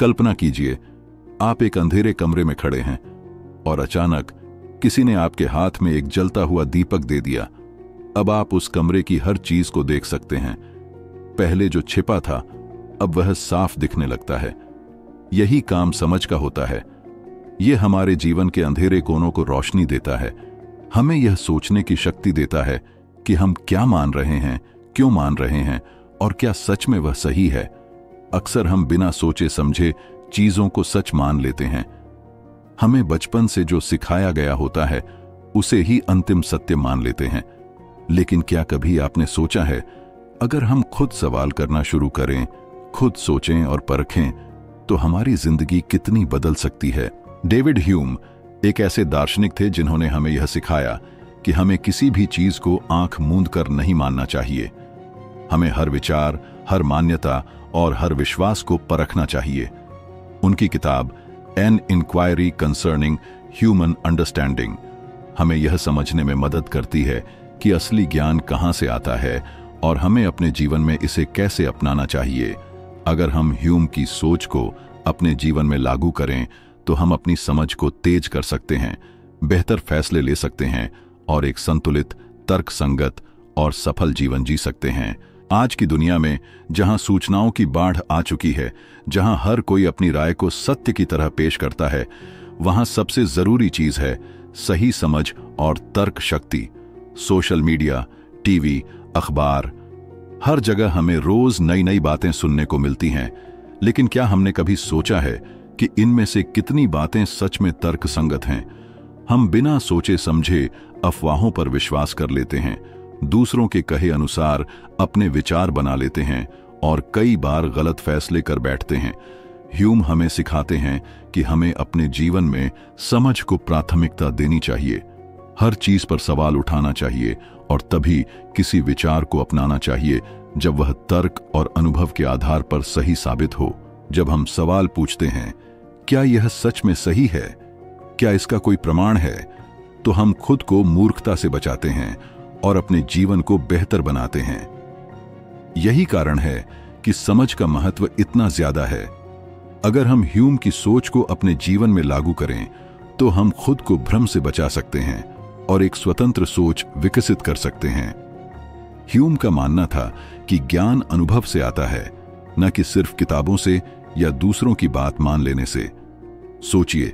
कल्पना कीजिए, आप एक अंधेरे कमरे में खड़े हैं और अचानक किसी ने आपके हाथ में एक जलता हुआ दीपक दे दिया। अब आप उस कमरे की हर चीज को देख सकते हैं। पहले जो छिपा था अब वह साफ दिखने लगता है। यही काम समझ का होता है। यह हमारे जीवन के अंधेरे कोनों को रोशनी देता है, हमें यह सोचने की शक्ति देता है कि हम क्या मान रहे हैं, क्यों मान रहे हैं और क्या सच में वह सही है। अक्सर हम बिना सोचे समझे चीजों को सच मान लेते हैं। हमें बचपन से जो सिखाया गया होता है उसे ही अंतिम सत्य मान लेते हैं। लेकिन क्या कभी आपने सोचा है, अगर हम खुद सवाल करना शुरू करें, खुद सोचें और परखें, तो हमारी जिंदगी कितनी बदल सकती है। डेविड ह्यूम एक ऐसे दार्शनिक थे जिन्होंने हमें यह सिखाया कि हमें किसी भी चीज को आंख मूंद कर नहीं मानना चाहिए। हमें हर विचार, हर मान्यता और हर विश्वास को परखना चाहिए। उनकी किताब An Enquiry Concerning Human Understanding हमें यह समझने में मदद करती है कि असली ज्ञान कहां से आता है और हमें अपने जीवन में इसे कैसे अपनाना चाहिए। अगर हम ह्यूम की सोच को अपने जीवन में लागू करें तो हम अपनी समझ को तेज कर सकते हैं, बेहतर फैसले ले सकते हैं और एक संतुलित, तर्कसंगत और सफल जीवन जी सकते हैं। आज की दुनिया में जहां सूचनाओं की बाढ़ आ चुकी है, जहां हर कोई अपनी राय को सत्य की तरह पेश करता है, वहां सबसे जरूरी चीज है सही समझ और तर्क शक्ति। सोशल मीडिया, टीवी, अखबार, हर जगह हमें रोज नई नई बातें सुनने को मिलती हैं, लेकिन क्या हमने कभी सोचा है कि इनमें से कितनी बातें सच में तर्कसंगत हैं? हम बिना सोचे समझे अफवाहों पर विश्वास कर लेते हैं, दूसरों के कहे अनुसार अपने विचार बना लेते हैं और कई बार गलत फैसले कर बैठते हैं। ह्यूम हमें सिखाते हैं कि हमें अपने जीवन में समझ को प्राथमिकता देनी चाहिए, हर चीज पर सवाल उठाना चाहिए और तभी किसी विचार को अपनाना चाहिए जब वह तर्क और अनुभव के आधार पर सही साबित हो। जब हम सवाल पूछते हैं, क्या यह सच में सही है, क्या इसका कोई प्रमाण है, तो हम खुद को मूर्खता से बचाते हैं और अपने जीवन को बेहतर बनाते हैं। यही कारण है कि समझ का महत्व इतना ज्यादा है। अगर हम ह्यूम की सोच को अपने जीवन में लागू करें तो हम खुद को भ्रम से बचा सकते हैं और एक स्वतंत्र सोच विकसित कर सकते हैं। ह्यूम का मानना था कि ज्ञान अनुभव से आता है, न कि सिर्फ किताबों से या दूसरों की बात मान लेने से। सोचिए,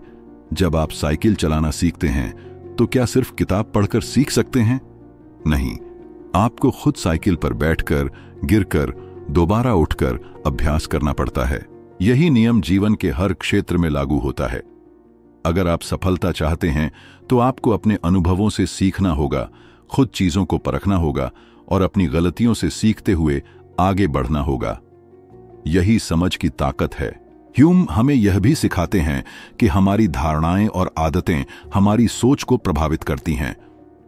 जब आप साइकिल चलाना सीखते हैं तो क्या सिर्फ किताब पढ़कर सीख सकते हैं? नहीं, आपको खुद साइकिल पर बैठकर, गिरकर, दोबारा उठकर अभ्यास करना पड़ता है। यही नियम जीवन के हर क्षेत्र में लागू होता है। अगर आप सफलता चाहते हैं तो आपको अपने अनुभवों से सीखना होगा, खुद चीजों को परखना होगा और अपनी गलतियों से सीखते हुए आगे बढ़ना होगा। यही समझ की ताकत है। ह्यूम हमें यह भी सिखाते हैं कि हमारी धारणाएं और आदतें हमारी सोच को प्रभावित करती हैं।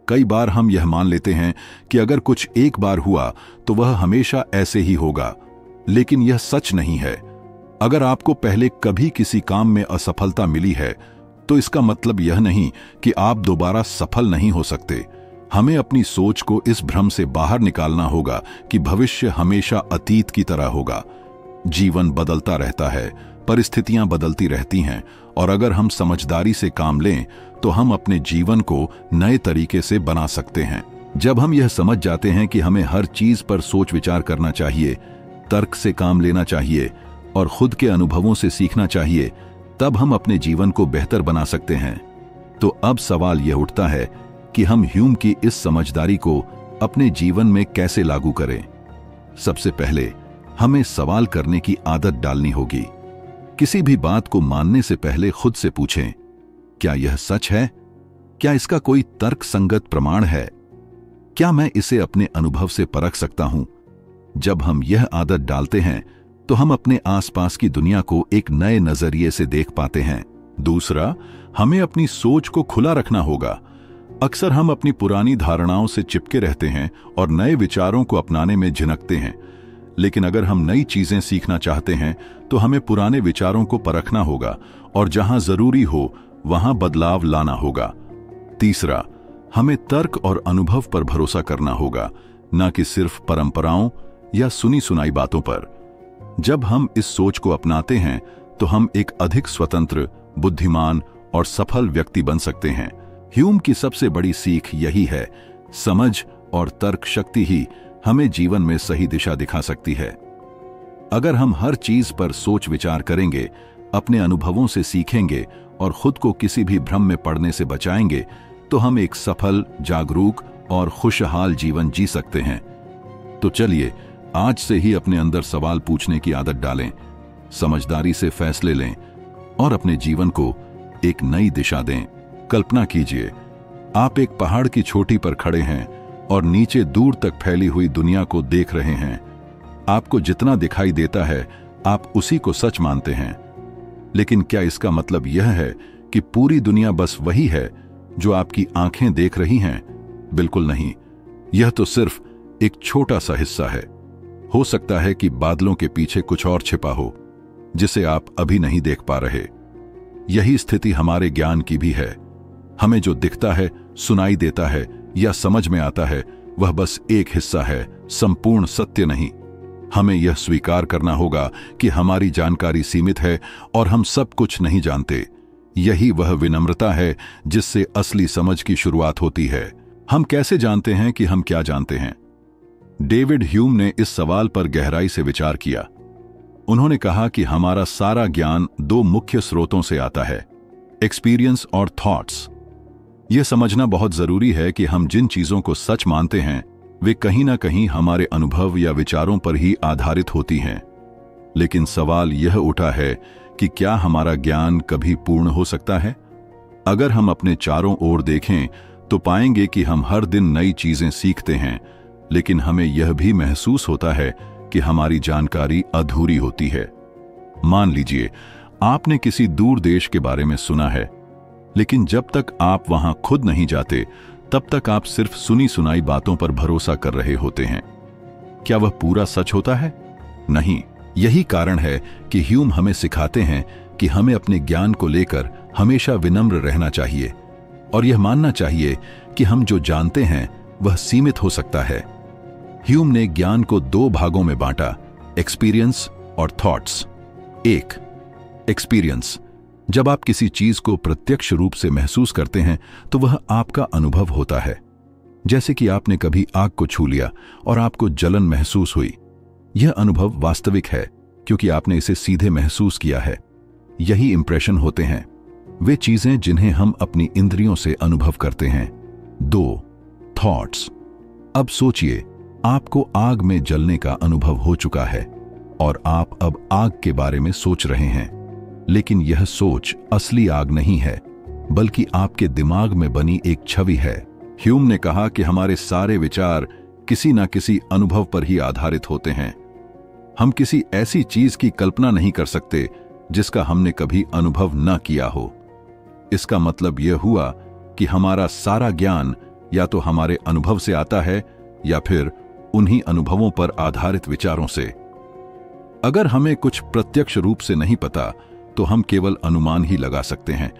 कई बार हम यह मान लेते हैं कि अगर कुछ एक बार हुआ तो वह हमेशा ऐसे ही होगा, लेकिन यह सच नहीं है। अगर आपको पहले कभी किसी काम में असफलता मिली है तो इसका मतलब यह नहीं कि आप दोबारा सफल नहीं हो सकते। हमें अपनी सोच को इस भ्रम से बाहर निकालना होगा कि भविष्य हमेशा अतीत की तरह होगा। जीवन बदलता रहता है, परिस्थितियां बदलती रहती हैं और अगर हम समझदारी से काम लें तो हम अपने जीवन को नए तरीके से बना सकते हैं। जब हम यह समझ जाते हैं कि हमें हर चीज पर सोच विचार करना चाहिए, तर्क से काम लेना चाहिए और खुद के अनुभवों से सीखना चाहिए, तब हम अपने जीवन को बेहतर बना सकते हैं। तो अब सवाल यह उठता है कि हम ह्यूम की इस समझदारी को अपने जीवन में कैसे लागू करें। सबसे पहले हमें सवाल करने की आदत डालनी होगी। किसी भी बात को मानने से पहले खुद से पूछें, क्या यह सच है? क्या इसका कोई तर्कसंगत प्रमाण है? क्या मैं इसे अपने अनुभव से परख सकता हूं? जब हम यह आदत डालते हैं तो हम अपने आसपास की दुनिया को एक नए नजरिए से देख पाते हैं। दूसरा, हमें अपनी सोच को खुला रखना होगा। अक्सर हम अपनी पुरानी धारणाओं से चिपके रहते हैं और नए विचारों को अपनाने में झिझकते हैं। लेकिन अगर हम नई चीजें सीखना चाहते हैं तो हमें पुराने विचारों को परखना होगा और जहां जरूरी हो वहां बदलाव लाना होगा। तीसरा, हमें तर्क और अनुभव पर भरोसा करना होगा, न कि सिर्फ परंपराओं या सुनी सुनाई बातों पर। जब हम इस सोच को अपनाते हैं तो हम एक अधिक स्वतंत्र, बुद्धिमान और सफल व्यक्ति बन सकते हैं। ह्यूम की सबसे बड़ी सीख यही है, समझ और तर्क शक्ति ही हमें जीवन में सही दिशा दिखा सकती है। अगर हम हर चीज पर सोच विचार करेंगे, अपने अनुभवों से सीखेंगे और खुद को किसी भी भ्रम में पड़ने से बचाएंगे, तो हम एक सफल, जागरूक और खुशहाल जीवन जी सकते हैं। तो चलिए आज से ही अपने अंदर सवाल पूछने की आदत डालें, समझदारी से फैसले लें और अपने जीवन को एक नई दिशा दें। कल्पना कीजिए, आप एक पहाड़ की चोटी पर खड़े हैं और नीचे दूर तक फैली हुई दुनिया को देख रहे हैं। आपको जितना दिखाई देता है, आप उसी को सच मानते हैं। लेकिन क्या इसका मतलब यह है कि पूरी दुनिया बस वही है जो आपकी आंखें देख रही हैं? बिल्कुल नहीं। यह तो सिर्फ एक छोटा सा हिस्सा है। हो सकता है कि बादलों के पीछे कुछ और छिपा हो, जिसे आप अभी नहीं देख पा रहे। यही स्थिति हमारे ज्ञान की भी है। हमें जो दिखता है, सुनाई देता है या समझ में आता है, वह बस एक हिस्सा है, संपूर्ण सत्य नहीं। हमें यह स्वीकार करना होगा कि हमारी जानकारी सीमित है और हम सब कुछ नहीं जानते। यही वह विनम्रता है जिससे असली समझ की शुरुआत होती है। हम कैसे जानते हैं कि हम क्या जानते हैं? डेविड ह्यूम ने इस सवाल पर गहराई से विचार किया। उन्होंने कहा कि हमारा सारा ज्ञान दो मुख्य स्रोतों से आता है, एक्सपीरियंस और थॉट्स। यह समझना बहुत जरूरी है कि हम जिन चीजों को सच मानते हैं, वे कहीं ना कहीं हमारे अनुभव या विचारों पर ही आधारित होती हैं। लेकिन सवाल यह उठा है कि क्या हमारा ज्ञान कभी पूर्ण हो सकता है? अगर हम अपने चारों ओर देखें तो पाएंगे कि हम हर दिन नई चीजें सीखते हैं, लेकिन हमें यह भी महसूस होता है कि हमारी जानकारी अधूरी होती है। मान लीजिए, आपने किसी दूर देश के बारे में सुना है, लेकिन जब तक आप वहां खुद नहीं जाते, तब तक आप सिर्फ सुनी सुनाई बातों पर भरोसा कर रहे होते हैं। क्या वह पूरा सच होता है? नहीं। यही कारण है कि ह्यूम हमें सिखाते हैं कि हमें अपने ज्ञान को लेकर हमेशा विनम्र रहना चाहिए और यह मानना चाहिए कि हम जो जानते हैं वह सीमित हो सकता है। ह्यूम ने ज्ञान को दो भागों में बांटा, एक्सपीरियंस और थॉट्स। एक, एक्सपीरियंस। जब आप किसी चीज को प्रत्यक्ष रूप से महसूस करते हैं तो वह आपका अनुभव होता है। जैसे कि आपने कभी आग को छू लिया और आपको जलन महसूस हुई। यह अनुभव वास्तविक है क्योंकि आपने इसे सीधे महसूस किया है। यही इंप्रेशन होते हैं, वे चीजें जिन्हें हम अपनी इंद्रियों से अनुभव करते हैं। दो, थॉट्स। अब सोचिए, आपको आग में जलने का अनुभव हो चुका है और आप अब आग के बारे में सोच रहे हैं, लेकिन यह सोच असली आग नहीं है, बल्कि आपके दिमाग में बनी एक छवि है। ह्यूम ने कहा कि हमारे सारे विचार किसी न किसी अनुभव पर ही आधारित होते हैं। हम किसी ऐसी चीज की कल्पना नहीं कर सकते जिसका हमने कभी अनुभव न किया हो। इसका मतलब यह हुआ कि हमारा सारा ज्ञान या तो हमारे अनुभव से आता है या फिर उन्हीं अनुभवों पर आधारित विचारों से। अगर हमें कुछ प्रत्यक्ष रूप से नहीं पता तो हम केवल अनुमान ही लगा सकते हैं,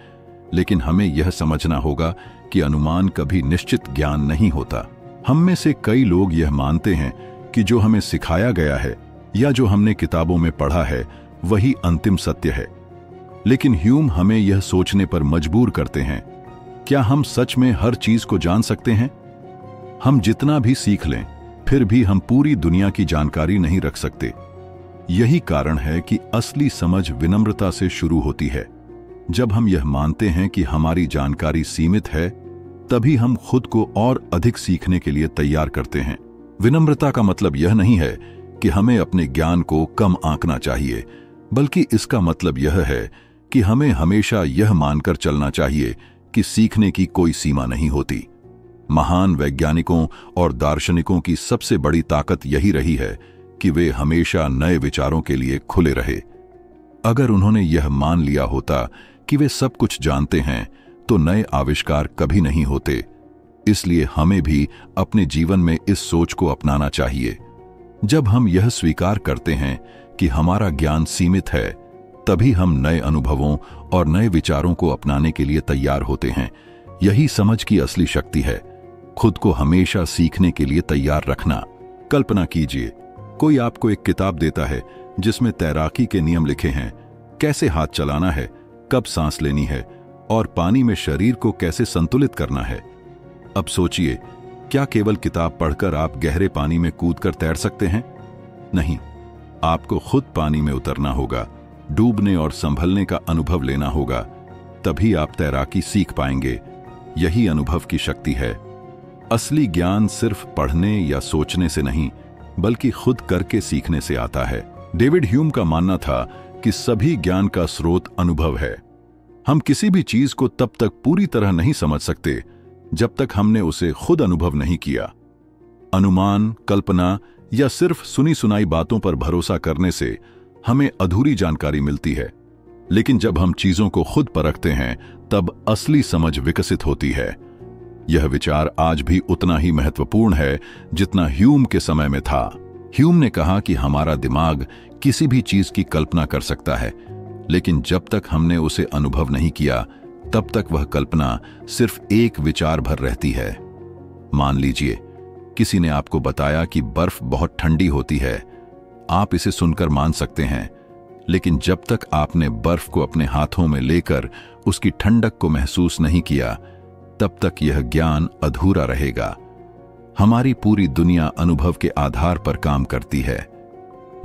लेकिन हमें यह समझना होगा कि अनुमान कभी निश्चित ज्ञान नहीं होता। हम में से कई लोग यह मानते हैं कि जो हमें सिखाया गया है या जो हमने किताबों में पढ़ा है वही अंतिम सत्य है। लेकिन ह्यूम हमें यह सोचने पर मजबूर करते हैं, क्या हम सच में हर चीज को जान सकते हैं? हम जितना भी सीख लें, फिर भी हम पूरी दुनिया की जानकारी नहीं रख सकते। यही कारण है कि असली समझ विनम्रता से शुरू होती है। जब हम यह मानते हैं कि हमारी जानकारी सीमित है, तभी हम खुद को और अधिक सीखने के लिए तैयार करते हैं। विनम्रता का मतलब यह नहीं है कि हमें अपने ज्ञान को कम आंकना चाहिए, बल्कि इसका मतलब यह है कि हमें हमेशा यह मानकर चलना चाहिए कि सीखने की कोई सीमा नहीं होती। महान वैज्ञानिकों और दार्शनिकों की सबसे बड़ी ताकत यही रही है कि वे हमेशा नए विचारों के लिए खुले रहे। अगर उन्होंने यह मान लिया होता कि वे सब कुछ जानते हैं, तो नए आविष्कार कभी नहीं होते। इसलिए हमें भी अपने जीवन में इस सोच को अपनाना चाहिए। जब हम यह स्वीकार करते हैं कि हमारा ज्ञान सीमित है, तभी हम नए अनुभवों और नए विचारों को अपनाने के लिए तैयार होते हैं। यही समझ की असली शक्ति है, खुद को हमेशा सीखने के लिए तैयार रखना। कल्पना कीजिए, कोई आपको एक किताब देता है जिसमें तैराकी के नियम लिखे हैं। कैसे हाथ चलाना है, कब सांस लेनी है और पानी में शरीर को कैसे संतुलित करना है। अब सोचिए, क्या केवल किताब पढ़कर आप गहरे पानी में कूदकर तैर सकते हैं? नहीं, आपको खुद पानी में उतरना होगा, डूबने और संभलने का अनुभव लेना होगा, तभी आप तैराकी सीख पाएंगे। यही अनुभव की शक्ति है। असली ज्ञान सिर्फ पढ़ने या सोचने से नहीं, बल्कि खुद करके सीखने से आता है। डेविड ह्यूम का मानना था कि सभी ज्ञान का स्रोत अनुभव है। हम किसी भी चीज को तब तक पूरी तरह नहीं समझ सकते जब तक हमने उसे खुद अनुभव नहीं किया। अनुमान, कल्पना या सिर्फ सुनी सुनाई बातों पर भरोसा करने से हमें अधूरी जानकारी मिलती है, लेकिन जब हम चीजों को खुद परखते हैं तब असली समझ विकसित होती है। यह विचार आज भी उतना ही महत्वपूर्ण है जितना ह्यूम के समय में था। ह्यूम ने कहा कि हमारा दिमाग किसी भी चीज की कल्पना कर सकता है, लेकिन जब तक हमने उसे अनुभव नहीं किया तब तक वह कल्पना सिर्फ एक विचार भर रहती है। मान लीजिए, किसी ने आपको बताया कि बर्फ बहुत ठंडी होती है। आप इसे सुनकर मान सकते हैं, लेकिन जब तक आपने बर्फ को अपने हाथों में लेकर उसकी ठंडक को महसूस नहीं किया, तब तक यह ज्ञान अधूरा रहेगा। हमारी पूरी दुनिया अनुभव के आधार पर काम करती है।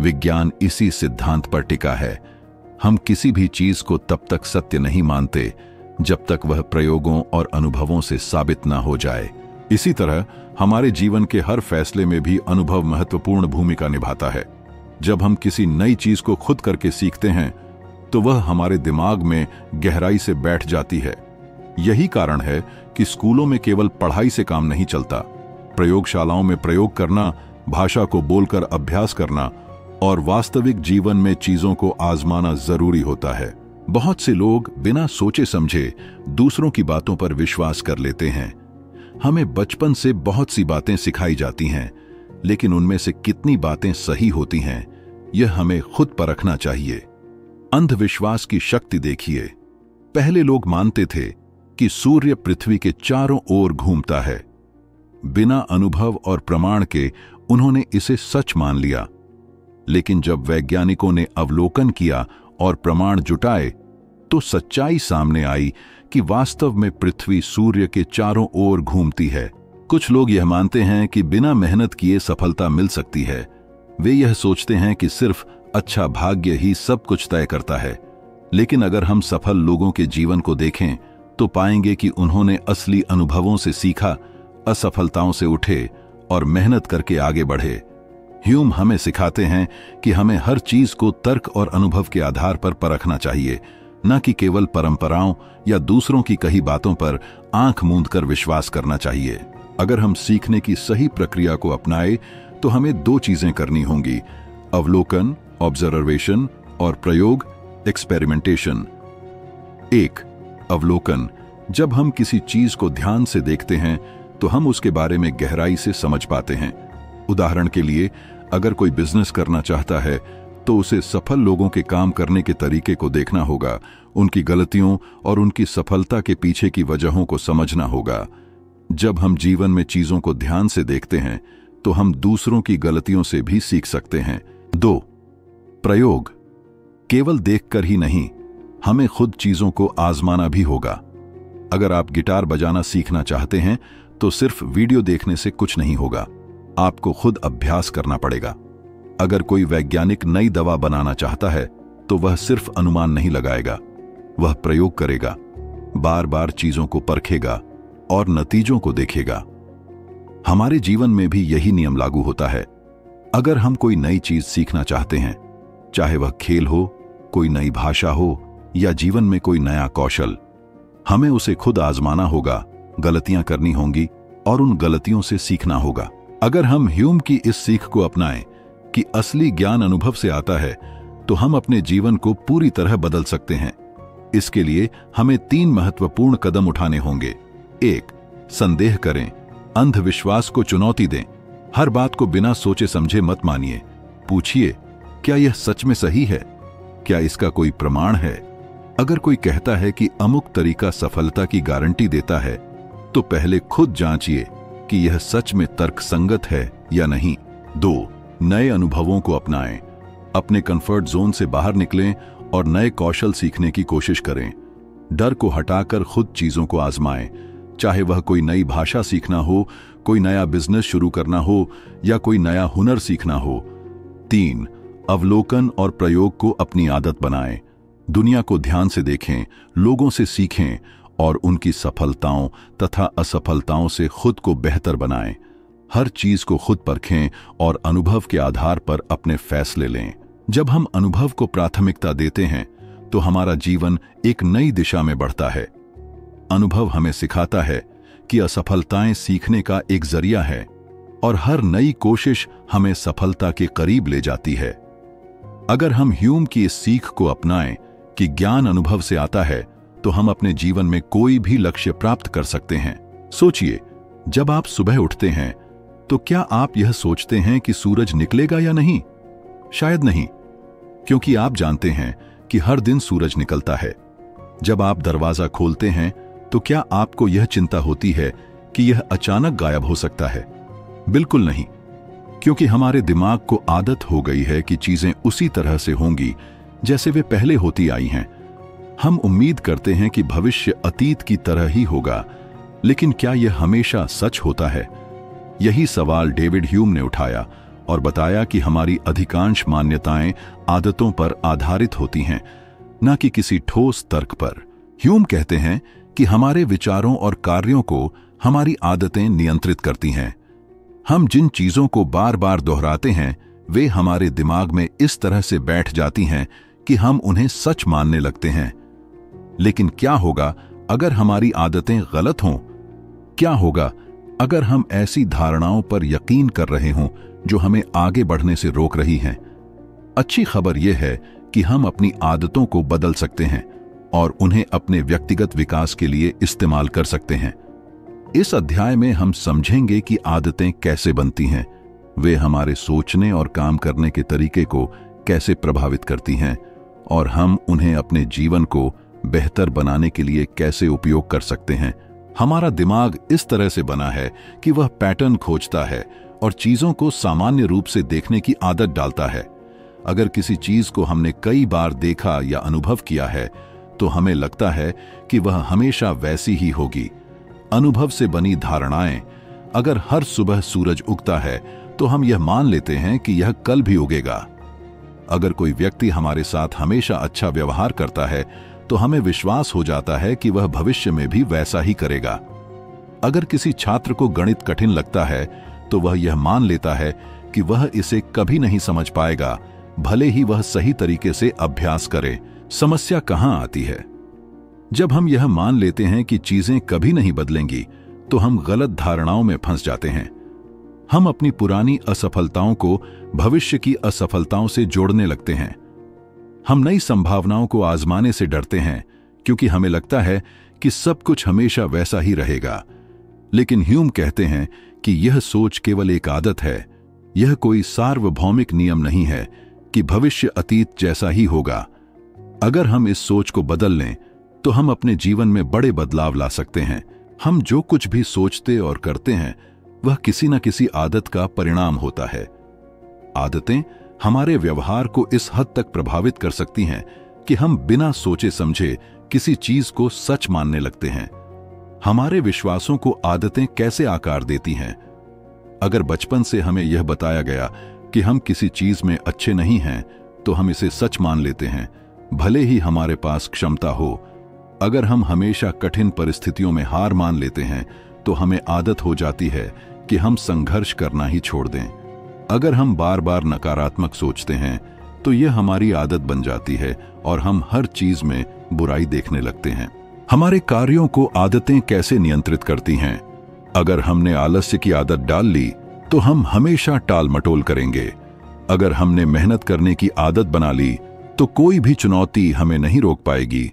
विज्ञान इसी सिद्धांत पर टिका है। हम किसी भी चीज को तब तक सत्य नहीं मानते जब तक वह प्रयोगों और अनुभवों से साबित ना हो जाए। इसी तरह हमारे जीवन के हर फैसले में भी अनुभव महत्वपूर्ण भूमिका निभाता है। जब हम किसी नई चीज को खुद करके सीखते हैं तो वह हमारे दिमाग में गहराई से बैठ जाती है। यही कारण है कि स्कूलों में केवल पढ़ाई से काम नहीं चलता। प्रयोगशालाओं में प्रयोग करना, भाषा को बोलकर अभ्यास करना और वास्तविक जीवन में चीजों को आजमाना जरूरी होता है। बहुत से लोग बिना सोचे समझे दूसरों की बातों पर विश्वास कर लेते हैं। हमें बचपन से बहुत सी बातें सिखाई जाती हैं, लेकिन उनमें से कितनी बातें सही होती हैं, यह हमें खुद परखना चाहिए। अंधविश्वास की शक्ति देखिए। पहले लोग मानते थे कि सूर्य पृथ्वी के चारों ओर घूमता है। बिना अनुभव और प्रमाण के उन्होंने इसे सच मान लिया। लेकिन जब वैज्ञानिकों ने अवलोकन किया और प्रमाण जुटाए, तो सच्चाई सामने आई कि वास्तव में पृथ्वी सूर्य के चारों ओर घूमती है। कुछ लोग यह मानते हैं कि बिना मेहनत किए सफलता मिल सकती है। वे यह सोचते हैं कि सिर्फ अच्छा भाग्य ही सब कुछ तय करता है। लेकिन अगर हम सफल लोगों के जीवन को देखें तो पाएंगे कि उन्होंने असली अनुभवों से सीखा, असफलताओं से उठे और मेहनत करके आगे बढ़े। ह्यूम हमें सिखाते हैं कि हमें हर चीज को तर्क और अनुभव के आधार पर परखना चाहिए, न कि केवल परंपराओं या दूसरों की कही बातों पर आंख मूंदकर विश्वास करना चाहिए। अगर हम सीखने की सही प्रक्रिया को अपनाएं तो हमें दो चीजें करनी होंगी: अवलोकन, ऑब्जर्वेशन, और प्रयोग, एक्सपेरिमेंटेशन। 1. अवलोकन। जब हम किसी चीज को ध्यान से देखते हैं तो हम उसके बारे में गहराई से समझ पाते हैं। उदाहरण के लिए, अगर कोई बिजनेस करना चाहता है तो उसे सफल लोगों के काम करने के तरीके को देखना होगा, उनकी गलतियों और उनकी सफलता के पीछे की वजहों को समझना होगा। जब हम जीवन में चीजों को ध्यान से देखते हैं तो हम दूसरों की गलतियों से भी सीख सकते हैं। 2. प्रयोग। केवल देखकर ही नहीं, हमें खुद चीजों को आजमाना भी होगा। अगर आप गिटार बजाना सीखना चाहते हैं तो सिर्फ वीडियो देखने से कुछ नहीं होगा, आपको खुद अभ्यास करना पड़ेगा। अगर कोई वैज्ञानिक नई दवा बनाना चाहता है तो वह सिर्फ अनुमान नहीं लगाएगा, वह प्रयोग करेगा, बार बार चीजों को परखेगा और नतीजों को देखेगा। हमारे जीवन में भी यही नियम लागू होता है। अगर हम कोई नई चीज सीखना चाहते हैं, चाहे वह खेल हो, कोई नई भाषा हो या जीवन में कोई नया कौशल, हमें उसे खुद आजमाना होगा, गलतियां करनी होंगी और उन गलतियों से सीखना होगा। अगर हम ह्यूम की इस सीख को अपनाएं कि असली ज्ञान अनुभव से आता है, तो हम अपने जीवन को पूरी तरह बदल सकते हैं। इसके लिए हमें 3 महत्वपूर्ण कदम उठाने होंगे। 1. संदेह करें, अंधविश्वास को चुनौती दें। हर बात को बिना सोचे समझे मत मानिए। पूछिए, क्या यह सच में सही है? क्या इसका कोई प्रमाण है? अगर कोई कहता है कि अमुक तरीका सफलता की गारंटी देता है, तो पहले खुद जांचिए कि यह सच में तर्कसंगत है या नहीं। 2. नए अनुभवों को अपनाएं। अपने कंफर्ट जोन से बाहर निकलें और नए कौशल सीखने की कोशिश करें। डर को हटाकर खुद चीजों को आजमाएं, चाहे वह कोई नई भाषा सीखना हो, कोई नया बिजनेस शुरू करना हो या कोई नया हुनर सीखना हो। 3. अवलोकन और प्रयोग को अपनी आदत बनाएं। दुनिया को ध्यान से देखें, लोगों से सीखें और उनकी सफलताओं तथा असफलताओं से खुद को बेहतर बनाएं। हर चीज को खुद परखें और अनुभव के आधार पर अपने फैसले लें। जब हम अनुभव को प्राथमिकता देते हैं तो हमारा जीवन एक नई दिशा में बढ़ता है। अनुभव हमें सिखाता है कि असफलताएं सीखने का एक जरिया है और हर नई कोशिश हमें सफलता के करीब ले जाती है। अगर हम ह्यूम की इस सीख को अपनाएं कि ज्ञान अनुभव से आता है, तो हम अपने जीवन में कोई भी लक्ष्य प्राप्त कर सकते हैं। सोचिए, जब आप सुबह उठते हैं तो क्या आप यह सोचते हैं कि सूरज निकलेगा या नहीं? शायद नहीं, क्योंकि आप जानते हैं कि हर दिन सूरज निकलता है। जब आप दरवाजा खोलते हैं तो क्या आपको यह चिंता होती है कि यह अचानक गायब हो सकता है? बिल्कुल नहीं, क्योंकि हमारे दिमाग को आदत हो गई है कि चीजें उसी तरह से होंगी जैसे वे पहले होती आई हैं। हम उम्मीद करते हैं कि भविष्य अतीत की तरह ही होगा, लेकिन क्या यह हमेशा सच होता है? यही सवाल डेविड ह्यूम ने उठाया और बताया कि हमारी अधिकांश मान्यताएं आदतों पर आधारित होती हैं, न कि किसी ठोस तर्क पर। ह्यूम कहते हैं कि हमारे विचारों और कार्यों को हमारी आदतें नियंत्रित करती हैं। हम जिन चीजों को बार बार दोहराते हैं वे हमारे दिमाग में इस तरह से बैठ जाती हैं कि हम उन्हें सच मानने लगते हैं। लेकिन क्या होगा अगर हमारी आदतें गलत हों? क्या होगा अगर हम ऐसी धारणाओं पर यकीन कर रहे हों जो हमें आगे बढ़ने से रोक रही हैं? अच्छी खबर यह है कि हम अपनी आदतों को बदल सकते हैं और उन्हें अपने व्यक्तिगत विकास के लिए इस्तेमाल कर सकते हैं। इस अध्याय में हम समझेंगे कि आदतें कैसे बनती हैं, वे हमारे सोचने और काम करने के तरीके को कैसे प्रभावित करती हैं और हम उन्हें अपने जीवन को बेहतर बनाने के लिए कैसे उपयोग कर सकते हैं। हमारा दिमाग इस तरह से बना है कि वह पैटर्न खोजता है और चीजों को सामान्य रूप से देखने की आदत डालता है। अगर किसी चीज को हमने कई बार देखा या अनुभव किया है तो हमें लगता है कि वह हमेशा वैसी ही होगी। अनुभव से बनी धारणाएं, अगर हर सुबह सूरज उगता है तो हम यह मान लेते हैं कि यह कल भी उगेगा। अगर कोई व्यक्ति हमारे साथ हमेशा अच्छा व्यवहार करता है तो हमें विश्वास हो जाता है कि वह भविष्य में भी वैसा ही करेगा। अगर किसी छात्र को गणित कठिन लगता है तो वह यह मान लेता है कि वह इसे कभी नहीं समझ पाएगा, भले ही वह सही तरीके से अभ्यास करे। समस्या कहां आती है? जब हम यह मान लेते हैं कि चीजें कभी नहीं बदलेंगी तो हम गलत धारणाओं में फंस जाते हैं। हम अपनी पुरानी असफलताओं को भविष्य की असफलताओं से जोड़ने लगते हैं। हम नई संभावनाओं को आजमाने से डरते हैं क्योंकि हमें लगता है कि सब कुछ हमेशा वैसा ही रहेगा। लेकिन ह्यूम कहते हैं कि यह सोच केवल एक आदत है। यह कोई सार्वभौमिक नियम नहीं है कि भविष्य अतीत जैसा ही होगा। अगर हम इस सोच को बदल लें तो हम अपने जीवन में बड़े बदलाव ला सकते हैं। हम जो कुछ भी सोचते और करते हैं वह किसी न किसी आदत का परिणाम होता है। आदतें हमारे व्यवहार को इस हद तक प्रभावित कर सकती हैं कि हम बिना सोचे समझे किसी चीज को सच मानने लगते हैं। हमारे विश्वासों को आदतें कैसे आकार देती हैं? अगर बचपन से हमें यह बताया गया कि हम किसी चीज में अच्छे नहीं हैं तो हम इसे सच मान लेते हैं, भले ही हमारे पास क्षमता हो। अगर हम हमेशा कठिन परिस्थितियों में हार मान लेते हैं तो हमें आदत हो जाती है कि हम संघर्ष करना ही छोड़ दें। अगर हम बार बार नकारात्मक सोचते हैं तो यह हमारी आदत बन जाती है और हम हर चीज में बुराई देखने लगते हैं। हमारे कार्यों को आदतें कैसे नियंत्रित करती हैं? अगर हमने आलस्य की आदत डाल ली तो हम हमेशा टाल मटोल करेंगे। अगर हमने मेहनत करने की आदत बना ली तो कोई भी चुनौती हमें नहीं रोक पाएगी।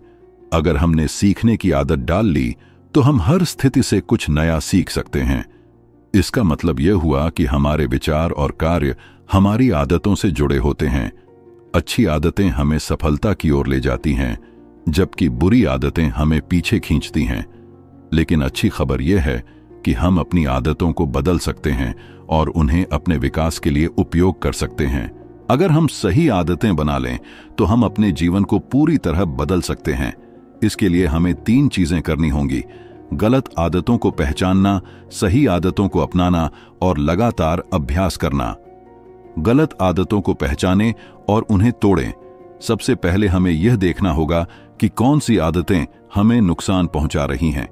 अगर हमने सीखने की आदत डाल ली तो हम हर स्थिति से कुछ नया सीख सकते हैं। इसका मतलब यह हुआ कि हमारे विचार और कार्य हमारी आदतों से जुड़े होते हैं। अच्छी आदतें हमें सफलता की ओर ले जाती हैं, जबकि बुरी आदतें हमें पीछे खींचती हैं। लेकिन अच्छी खबर यह है कि हम अपनी आदतों को बदल सकते हैं और उन्हें अपने विकास के लिए उपयोग कर सकते हैं। अगर हम सही आदतें बना लें तो हम अपने जीवन को पूरी तरह बदल सकते हैं। इसके लिए हमें 3 चीजें करनी होंगी: गलत आदतों को पहचानना, सही आदतों को अपनाना और लगातार अभ्यास करना। गलत आदतों को पहचानें और उन्हें तोड़ें। सबसे पहले हमें यह देखना होगा कि कौन सी आदतें हमें नुकसान पहुंचा रही हैं।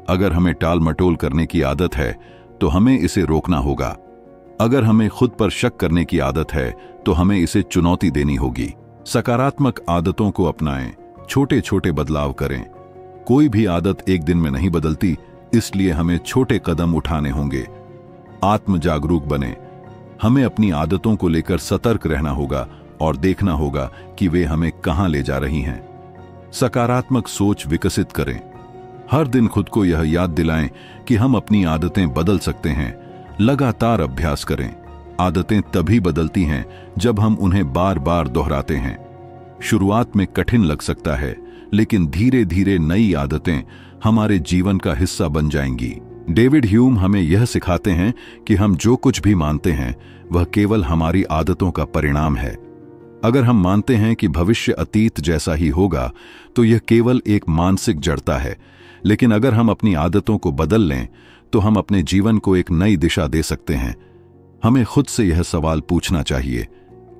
अगर हमें टाल मटोल करने की आदत है तो हमें इसे रोकना होगा। अगर हमें खुद पर शक करने की आदत है तो हमें इसे चुनौती देनी होगी। सकारात्मक आदतों को अपनाएं, छोटे छोटे बदलाव करें। कोई भी आदत एक दिन में नहीं बदलती, इसलिए हमें छोटे कदम उठाने होंगे। आत्म जागरूक बने। हमें अपनी आदतों को लेकर सतर्क रहना होगा और देखना होगा कि वे हमें कहां ले जा रही हैं। सकारात्मक सोच विकसित करें। हर दिन खुद को यह याद दिलाएं कि हम अपनी आदतें बदल सकते हैं। लगातार अभ्यास करें। आदतें तभी बदलती हैं जब हम उन्हें बार बार दोहराते हैं। शुरुआत में कठिन लग सकता है, लेकिन धीरे धीरे नई आदतें हमारे जीवन का हिस्सा बन जाएंगी। डेविड ह्यूम हमें यह सिखाते हैं कि हम जो कुछ भी मानते हैं वह केवल हमारी आदतों का परिणाम है। अगर हम मानते हैं कि भविष्य अतीत जैसा ही होगा तो यह केवल एक मानसिक जड़ता है, लेकिन अगर हम अपनी आदतों को बदल लें तो हम अपने जीवन को एक नई दिशा दे सकते हैं। हमें खुद से यह सवाल पूछना चाहिए: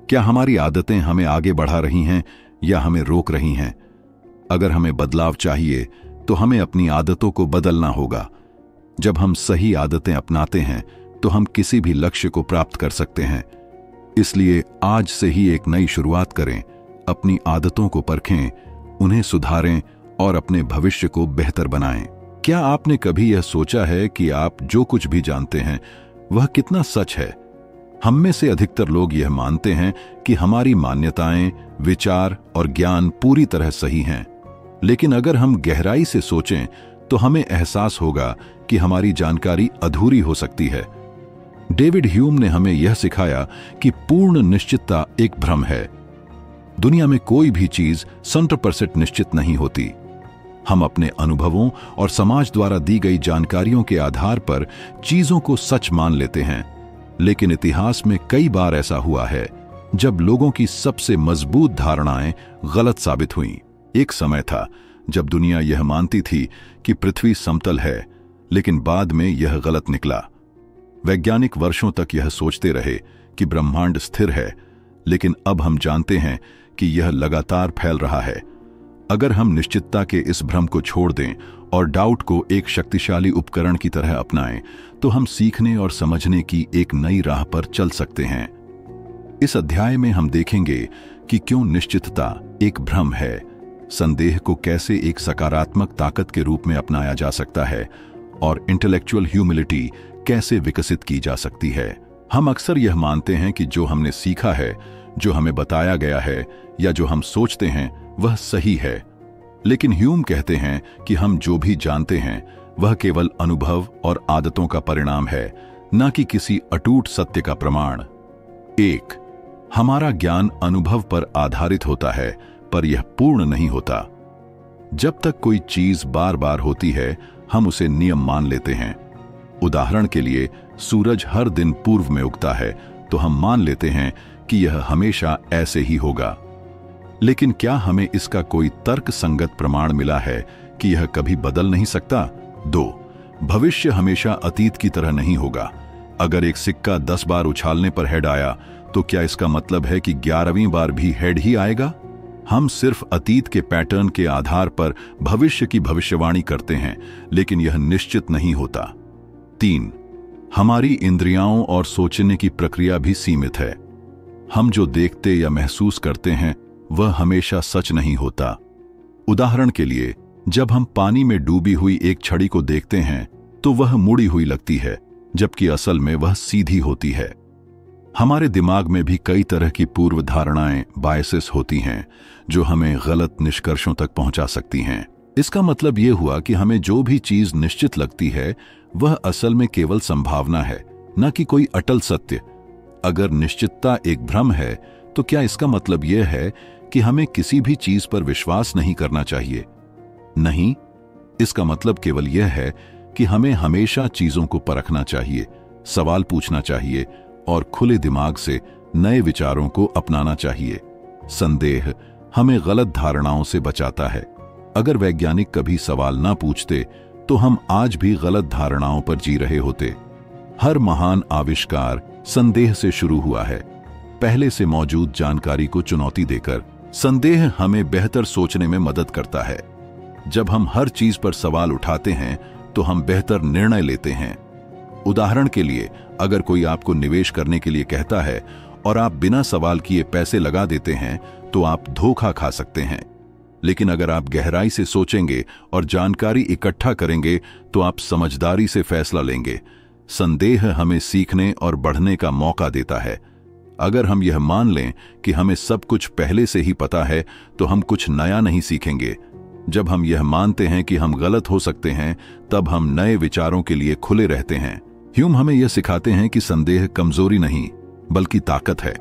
क्या हमारी आदतें हमें आगे बढ़ा रही हैं या हमें रोक रही हैं? अगर हमें बदलाव चाहिए तो हमें अपनी आदतों को बदलना होगा। जब हम सही आदतें अपनाते हैं तो हम किसी भी लक्ष्य को प्राप्त कर सकते हैं। इसलिए आज से ही एक नई शुरुआत करें। अपनी आदतों को परखें, उन्हें सुधारें और अपने भविष्य को बेहतर बनाएं। क्या आपने कभी यह सोचा है कि आप जो कुछ भी जानते हैं वह कितना सच है? हम में से अधिकतर लोग यह मानते हैं कि हमारी मान्यताएं, विचार और ज्ञान पूरी तरह सही हैं। लेकिन अगर हम गहराई से सोचें तो हमें एहसास होगा कि हमारी जानकारी अधूरी हो सकती है। डेविड ह्यूम ने हमें यह सिखाया कि पूर्ण निश्चितता एक भ्रम है। दुनिया में कोई भी चीज 100% निश्चित नहीं होती। हम अपने अनुभवों और समाज द्वारा दी गई जानकारियों के आधार पर चीजों को सच मान लेते हैं, लेकिन इतिहास में कई बार ऐसा हुआ है जब लोगों की सबसे मजबूत धारणाएं गलत साबित हुईं। एक समय था जब दुनिया यह मानती थी कि पृथ्वी समतल है, लेकिन बाद में यह गलत निकला। वैज्ञानिक वर्षों तक यह सोचते रहे कि ब्रह्मांड स्थिर है, लेकिन अब हम जानते हैं कि यह लगातार फैल रहा है। अगर हम निश्चितता के इस भ्रम को छोड़ दें और डाउट को एक शक्तिशाली उपकरण की तरह अपनाएं, तो हम सीखने और समझने की एक नई राह पर चल सकते हैं। इस अध्याय में हम देखेंगे कि क्यों निश्चितता एक भ्रम है, संदेह को कैसे एक सकारात्मक ताकत के रूप में अपनाया जा सकता है और इंटेलेक्चुअल ह्यूमिलिटी कैसे विकसित की जा सकती है। हम अक्सर यह मानते हैं कि जो हमने सीखा है, जो हमें बताया गया है या जो हम सोचते हैं वह सही है, लेकिन ह्यूम कहते हैं कि हम जो भी जानते हैं वह केवल अनुभव और आदतों का परिणाम है, न कि किसी अटूट सत्य का प्रमाण। 1. हमारा ज्ञान अनुभव पर आधारित होता है, पर यह पूर्ण नहीं होता। जब तक कोई चीज बार बार होती है, हम उसे नियम मान लेते हैं। उदाहरण के लिए, सूरज हर दिन पूर्व में उगता है, तो हम मान लेते हैं कि यह हमेशा ऐसे ही होगा। लेकिन क्या हमें इसका कोई तर्क संगत प्रमाण मिला है कि यह कभी बदल नहीं सकता? 2. भविष्य हमेशा अतीत की तरह नहीं होगा। अगर एक सिक्का 10 बार उछालने पर हेड आया, तो क्या इसका मतलब है कि 11वीं बार भी हेड ही आएगा? हम सिर्फ अतीत के पैटर्न के आधार पर भविष्य की भविष्यवाणी करते हैं, लेकिन यह निश्चित नहीं होता। 3. हमारी इंद्रियाओं और सोचने की प्रक्रिया भी सीमित है। हम जो देखते या महसूस करते हैं वह हमेशा सच नहीं होता। उदाहरण के लिए, जब हम पानी में डूबी हुई एक छड़ी को देखते हैं तो वह मुड़ी हुई लगती है, जबकि असल में वह सीधी होती है। हमारे दिमाग में भी कई तरह की पूर्व धारणाएं, बायसेस होती हैं, जो हमें गलत निष्कर्षों तक पहुंचा सकती हैं। इसका मतलब यह हुआ कि हमें जो भी चीज निश्चित लगती है वह असल में केवल संभावना है, न कि कोई अटल सत्य। अगर निश्चितता एक भ्रम है, तो क्या इसका मतलब यह है कि हमें किसी भी चीज पर विश्वास नहीं करना चाहिए? नहीं, इसका मतलब केवल यह है कि हमें हमेशा चीजों को परखना चाहिए, सवाल पूछना चाहिए और खुले दिमाग से नए विचारों को अपनाना चाहिए। संदेह हमें गलत धारणाओं से बचाता है। अगर वैज्ञानिक कभी सवाल ना पूछते तो हम आज भी गलत धारणाओं पर जी रहे होते। हर महान आविष्कार संदेह से शुरू हुआ है। पहले से मौजूद जानकारी को चुनौती देकर संदेह हमें बेहतर सोचने में मदद करता है। जब हम हर चीज पर सवाल उठाते हैं तो हम बेहतर निर्णय लेते हैं। उदाहरण के लिए, अगर कोई आपको निवेश करने के लिए कहता है और आप बिना सवाल किए पैसे लगा देते हैं तो आप धोखा खा सकते हैं। लेकिन अगर आप गहराई से सोचेंगे और जानकारी इकट्ठा करेंगे तो आप समझदारी से फैसला लेंगे। संदेह हमें सीखने और बढ़ने का मौका देता है। अगर हम यह मान लें कि हमें सब कुछ पहले से ही पता है तो हम कुछ नया नहीं सीखेंगे। जब हम यह मानते हैं कि हम गलत हो सकते हैं, तब हम नए विचारों के लिए खुले रहते हैं। ह्यूम हमें यह सिखाते हैं कि संदेह कमजोरी नहीं बल्कि ताकत है।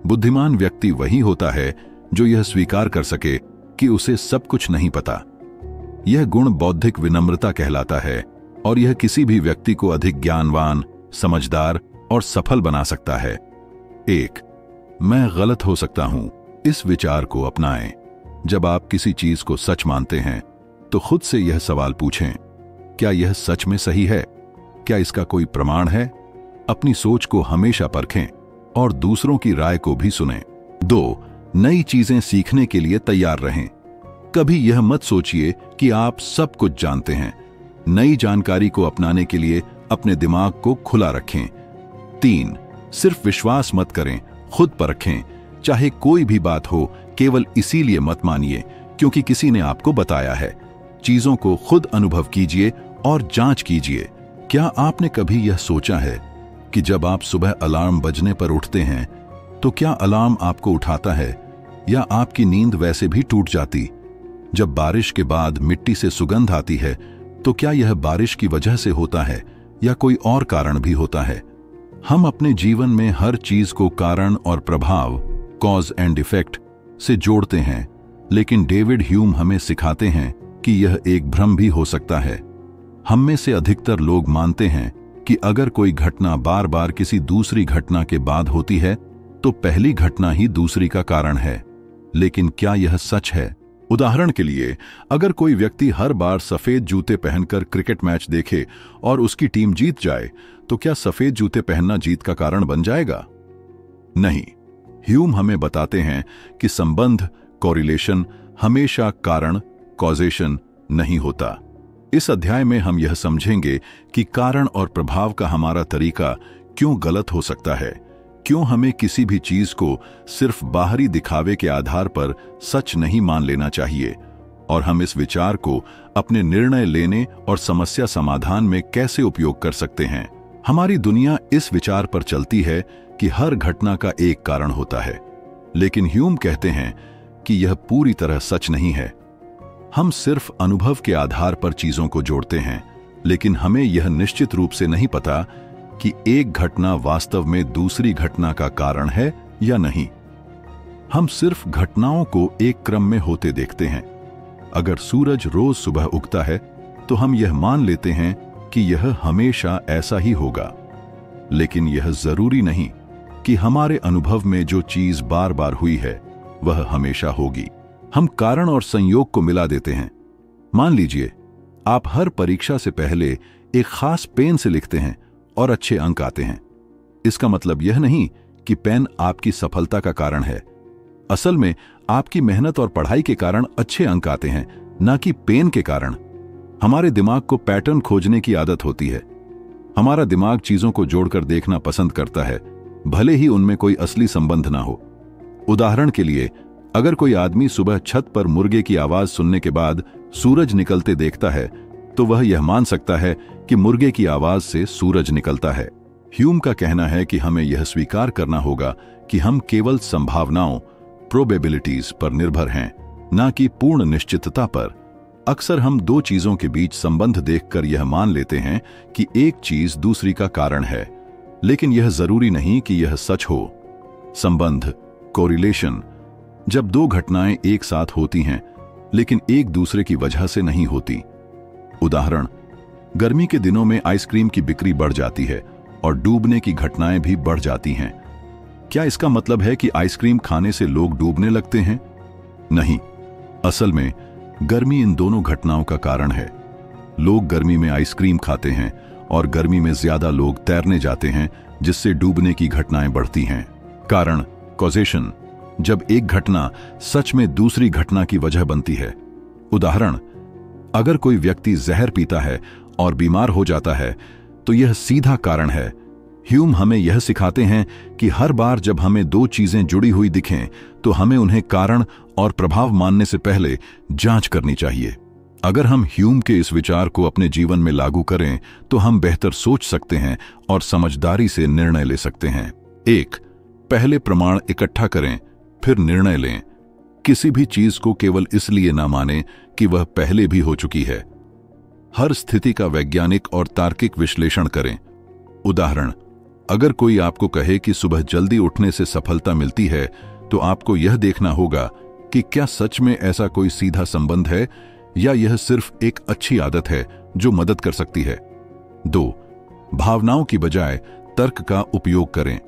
बुद्धिमान व्यक्ति वही होता है जो यह स्वीकार कर सके कि उसे सब कुछ नहीं पता। यह गुण बौद्धिक विनम्रता कहलाता है और यह किसी भी व्यक्ति को अधिक ज्ञानवान, समझदार और सफल बना सकता है। 1. मैं गलत हो सकता हूं। इस विचार को अपनाएं। जब आप किसी चीज को सच मानते हैं तो खुद से यह सवाल पूछें, क्या यह सच में सही है? क्या इसका कोई प्रमाण है? अपनी सोच को हमेशा परखें और दूसरों की राय को भी सुनें। 2. नई चीजें सीखने के लिए तैयार रहें। कभी यह मत सोचिए कि आप सब कुछ जानते हैं। नई जानकारी को अपनाने के लिए अपने दिमाग को खुला रखें। 3. सिर्फ विश्वास मत करें, खुद परखें। चाहे कोई भी बात हो, केवल इसीलिए मत मानिए क्योंकि किसी ने आपको बताया है। चीजों को खुद अनुभव कीजिए और जांच कीजिए। क्या आपने कभी यह सोचा है कि जब आप सुबह अलार्म बजने पर उठते हैं तो क्या अलार्म आपको उठाता है या आपकी नींद वैसे भी टूट जाती? जब बारिश के बाद मिट्टी से सुगंध आती है तो क्या यह बारिश की वजह से होता है या कोई और कारण भी होता है? हम अपने जीवन में हर चीज को कारण और प्रभाव, कॉज एंड इफेक्ट से जोड़ते हैं, लेकिन डेविड ह्यूम हमें सिखाते हैं कि यह एक भ्रम भी हो सकता है। हम में से अधिकतर लोग मानते हैं कि अगर कोई घटना बार बार किसी दूसरी घटना के बाद होती है तो पहली घटना ही दूसरी का कारण है। लेकिन क्या यह सच है? उदाहरण के लिए, अगर कोई व्यक्ति हर बार सफेद जूते पहनकर क्रिकेट मैच देखे और उसकी टीम जीत जाए तो क्या सफेद जूते पहनना जीत का कारण बन जाएगा? नहीं। ह्यूम हमें बताते हैं कि संबंध, कोरिलेशन, हमेशा कारण, कॉजेशन नहीं होता। इस अध्याय में हम यह समझेंगे कि कारण और प्रभाव का हमारा तरीका क्यों गलत हो सकता है, क्यों हमें किसी भी चीज को सिर्फ बाहरी दिखावे के आधार पर सच नहीं मान लेना चाहिए, और हम इस विचार को अपने निर्णय लेने और समस्या समाधान में कैसे उपयोग कर सकते हैं। हमारी दुनिया इस विचार पर चलती है कि हर घटना का एक कारण होता है, लेकिन ह्यूम कहते हैं कि यह पूरी तरह सच नहीं है। हम सिर्फ अनुभव के आधार पर चीजों को जोड़ते हैं, लेकिन हमें यह निश्चित रूप से नहीं पता कि एक घटना वास्तव में दूसरी घटना का कारण है या नहीं। हम सिर्फ घटनाओं को एक क्रम में होते देखते हैं। अगर सूरज रोज सुबह उगता है तो हम यह मान लेते हैं कि यह हमेशा ऐसा ही होगा, लेकिन यह जरूरी नहीं कि हमारे अनुभव में जो चीज बार बार हुई है वह हमेशा होगी। हम कारण और संयोग को मिला देते हैं। मान लीजिए आप हर परीक्षा से पहले एक खास पेन से लिखते हैं और अच्छे अंक आते हैं। इसका मतलब यह नहीं कि पेन आपकी सफलता का कारण है। असल में आपकी मेहनत और पढ़ाई के कारण अच्छे अंक आते हैं, न कि पेन के कारण। हमारे दिमाग को पैटर्न खोजने की आदत होती है। हमारा दिमाग चीजों को जोड़कर देखना पसंद करता है, भले ही उनमें कोई असली संबंध ना हो। उदाहरण के लिए, अगर कोई आदमी सुबह छत पर मुर्गे की आवाज सुनने के बाद सूरज निकलते देखता है तो वह यह मान सकता है कि मुर्गे की आवाज से सूरज निकलता है। ह्यूम का कहना है कि हमें यह स्वीकार करना होगा कि हम केवल संभावनाओं, प्रोबेबिलिटीज पर निर्भर हैं, न कि पूर्ण निश्चितता पर। अक्सर हम दो चीजों के बीच संबंध देखकर यह मान लेते हैं कि एक चीज दूसरी का कारण है, लेकिन यह जरूरी नहीं कि यह सच हो। संबंध, कोरिलेशन, जब दो घटनाएं एक साथ होती हैं लेकिन एक दूसरे की वजह से नहीं होती। उदाहरण, गर्मी के दिनों में आइसक्रीम की बिक्री बढ़ जाती है और डूबने की घटनाएं भी बढ़ जाती हैं। क्या इसका मतलब है कि आइसक्रीम खाने से लोग डूबने लगते हैं? नहीं, असल में गर्मी इन दोनों घटनाओं का कारण है। लोग गर्मी में आइसक्रीम खाते हैं और गर्मी में ज्यादा लोग तैरने जाते हैं, जिससे डूबने की घटनाएं बढ़ती हैं। कारण कॉजेशन, जब एक घटना सच में दूसरी घटना की वजह बनती है। उदाहरण, अगर कोई व्यक्ति जहर पीता है और बीमार हो जाता है तो यह सीधा कारण है। ह्यूम हमें यह सिखाते हैं कि हर बार जब हमें दो चीजें जुड़ी हुई दिखें तो हमें उन्हें कारण और प्रभाव मानने से पहले जांच करनी चाहिए। अगर हम ह्यूम के इस विचार को अपने जीवन में लागू करें तो हम बेहतर सोच सकते हैं और समझदारी से निर्णय ले सकते हैं। 1. पहले प्रमाण इकट्ठा करें, फिर निर्णय लें। किसी भी चीज को केवल इसलिए ना मानें कि वह पहले भी हो चुकी है। हर स्थिति का वैज्ञानिक और तार्किक विश्लेषण करें। उदाहरण, अगर कोई आपको कहे कि सुबह जल्दी उठने से सफलता मिलती है, तो आपको यह देखना होगा कि क्या सच में ऐसा कोई सीधा संबंध है या यह सिर्फ एक अच्छी आदत है जो मदद कर सकती है। 2. भावनाओं की बजाय तर्क का उपयोग करें।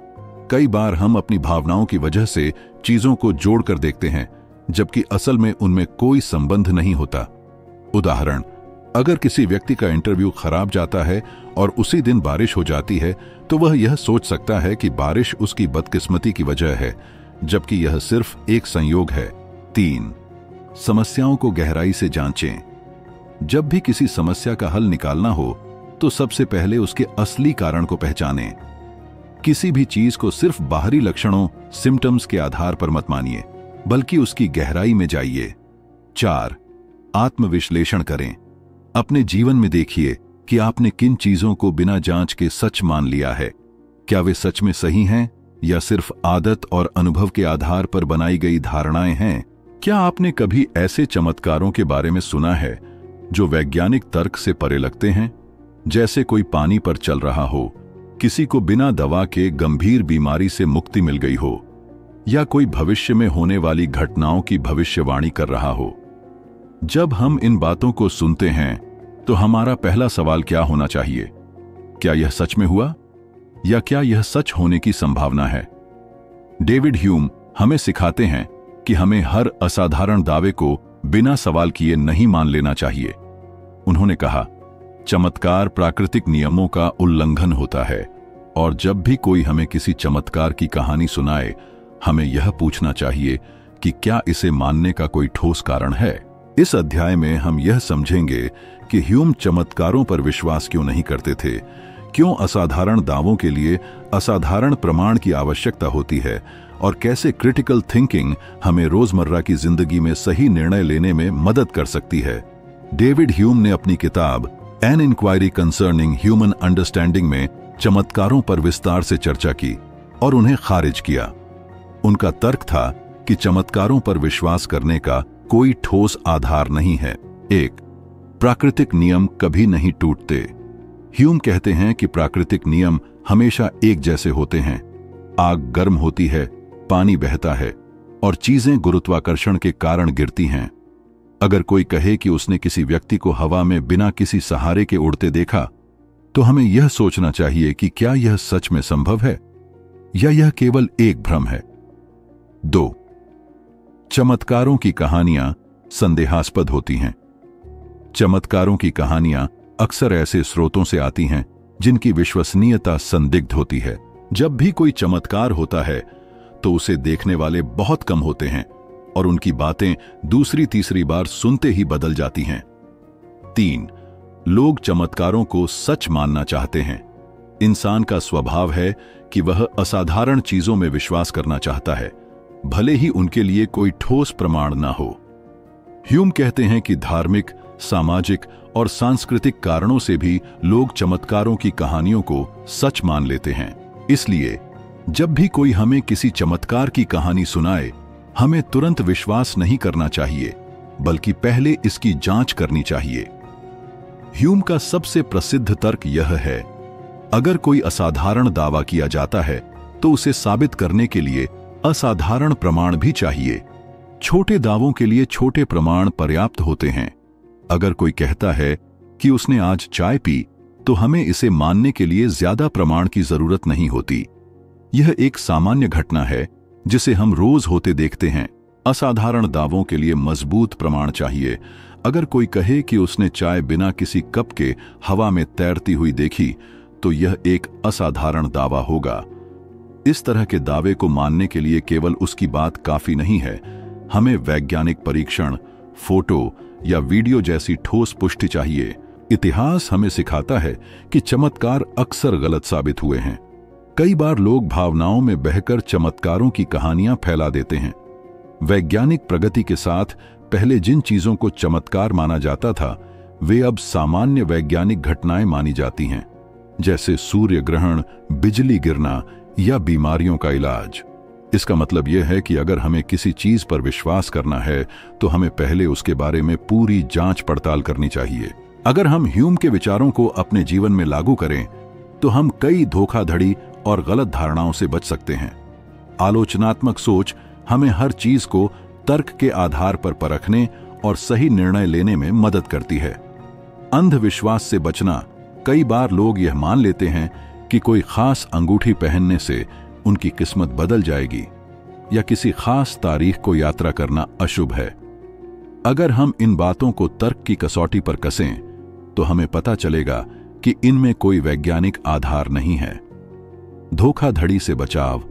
कई बार हम अपनी भावनाओं की वजह से चीजों को जोड़कर देखते हैं, जबकि असल में उनमें कोई संबंध नहीं होता। उदाहरण, अगर किसी व्यक्ति का इंटरव्यू खराब जाता है और उसी दिन बारिश हो जाती है, तो वह यह सोच सकता है कि बारिश उसकी बदकिस्मती की वजह है, जबकि यह सिर्फ एक संयोग है। 3. समस्याओं को गहराई से जांचें। जब भी किसी समस्या का हल निकालना हो तो सबसे पहले उसके असली कारण को पहचानें। किसी भी चीज को सिर्फ बाहरी लक्षणों, सिम्टम्स के आधार पर मत मानिए, बल्कि उसकी गहराई में जाइए। 4. आत्मविश्लेषण करें। अपने जीवन में देखिए कि आपने किन चीजों को बिना जांच के सच मान लिया है। क्या वे सच में सही हैं या सिर्फ आदत और अनुभव के आधार पर बनाई गई धारणाएं हैं? क्या आपने कभी ऐसे चमत्कारों के बारे में सुना है जो वैज्ञानिक तर्क से परे लगते हैं? जैसे कोई पानी पर चल रहा हो, किसी को बिना दवा के गंभीर बीमारी से मुक्ति मिल गई हो, या कोई भविष्य में होने वाली घटनाओं की भविष्यवाणी कर रहा हो। जब हम इन बातों को सुनते हैं तो हमारा पहला सवाल क्या होना चाहिए? क्या यह सच में हुआ या क्या यह सच होने की संभावना है? डेविड ह्यूम हमें सिखाते हैं कि हमें हर असाधारण दावे को बिना सवाल किए नहीं मान लेना चाहिए। उन्होंने कहा, चमत्कार प्राकृतिक नियमों का उल्लंघन होता है, और जब भी कोई हमें किसी चमत्कार की कहानी सुनाए, हमें यह पूछना चाहिए कि क्या इसे मानने का कोई ठोस कारण है। इस अध्याय में हम यह समझेंगे कि ह्यूम चमत्कारों पर विश्वास क्यों नहीं करते थे, क्यों असाधारण दावों के लिए असाधारण प्रमाण की आवश्यकता होती है, और कैसे क्रिटिकल थिंकिंग हमें रोजमर्रा की जिंदगी में सही निर्णय लेने में मदद कर सकती है। डेविड ह्यूम ने अपनी किताब An Enquiry Concerning Human Understanding में चमत्कारों पर विस्तार से चर्चा की और उन्हें खारिज किया। उनका तर्क था कि चमत्कारों पर विश्वास करने का कोई ठोस आधार नहीं है। 1. प्राकृतिक नियम कभी नहीं टूटते। ह्यूम कहते हैं कि प्राकृतिक नियम हमेशा एक जैसे होते हैं। आग गर्म होती है, पानी बहता है और चीजें गुरुत्वाकर्षण के कारण गिरती हैं। अगर कोई कहे कि उसने किसी व्यक्ति को हवा में बिना किसी सहारे के उड़ते देखा, तो हमें यह सोचना चाहिए कि क्या यह सच में संभव है या यह केवल एक भ्रम है। 2. चमत्कारों की कहानियां संदेहास्पद होती हैं। चमत्कारों की कहानियां अक्सर ऐसे स्रोतों से आती हैं जिनकी विश्वसनीयता संदिग्ध होती है। जब भी कोई चमत्कार होता है तो उसे देखने वाले बहुत कम होते हैं और उनकी बातें दूसरी तीसरी बार सुनते ही बदल जाती हैं। 3. लोग चमत्कारों को सच मानना चाहते हैं। इंसान का स्वभाव है कि वह असाधारण चीजों में विश्वास करना चाहता है, भले ही उनके लिए कोई ठोस प्रमाण ना हो। ह्यूम कहते हैं कि धार्मिक, सामाजिक और सांस्कृतिक कारणों से भी लोग चमत्कारों की कहानियों को सच मान लेते हैं। इसलिए जब भी कोई हमें किसी चमत्कार की कहानी सुनाए, हमें तुरंत विश्वास नहीं करना चाहिए, बल्कि पहले इसकी जांच करनी चाहिए। ह्यूम का सबसे प्रसिद्ध तर्क यह है, अगर कोई असाधारण दावा किया जाता है तो उसे साबित करने के लिए असाधारण प्रमाण भी चाहिए। छोटे दावों के लिए छोटे प्रमाण पर्याप्त होते हैं। अगर कोई कहता है कि उसने आज चाय पी, तो हमें इसे मानने के लिए ज्यादा प्रमाण की जरूरत नहीं होती। यह एक सामान्य घटना है जिसे हम रोज होते देखते हैं। असाधारण दावों के लिए मजबूत प्रमाण चाहिए। अगर कोई कहे कि उसने चाय बिना किसी कप के हवा में तैरती हुई देखी, तो यह एक असाधारण दावा होगा। इस तरह के दावे को मानने के लिए केवल उसकी बात काफी नहीं है, हमें वैज्ञानिक परीक्षण, फोटो या वीडियो जैसी ठोस पुष्टि चाहिए। इतिहास हमें सिखाता है कि चमत्कार अक्सर गलत साबित हुए हैं। कई बार लोग भावनाओं में बहकर चमत्कारों की कहानियां फैला देते हैं। वैज्ञानिक प्रगति के साथ पहले जिन चीजों को चमत्कार माना जाता था, वे अब सामान्य वैज्ञानिक घटनाएं मानी जाती हैं, जैसे सूर्य ग्रहण, बिजली गिरना या बीमारियों का इलाज। इसका मतलब यह है कि अगर हमें किसी चीज पर विश्वास करना है तो हमें पहले उसके बारे में पूरी जांच पड़ताल करनी चाहिए। अगर हम ह्यूम के विचारों को अपने जीवन में लागू करें तो हम कई धोखाधड़ी और गलत धारणाओं से बच सकते हैं। आलोचनात्मक सोच हमें हर चीज को तर्क के आधार पर परखने और सही निर्णय लेने में मदद करती है। अंधविश्वास से बचना। कई बार लोग यह मान लेते हैं कि कोई खास अंगूठी पहनने से उनकी किस्मत बदल जाएगी या किसी खास तारीख को यात्रा करना अशुभ है। अगर हम इन बातों को तर्क की कसौटी पर कसें तो हमें पता चलेगा कि इनमें कोई वैज्ञानिक आधार नहीं है। धोखाधड़ी से बचाव।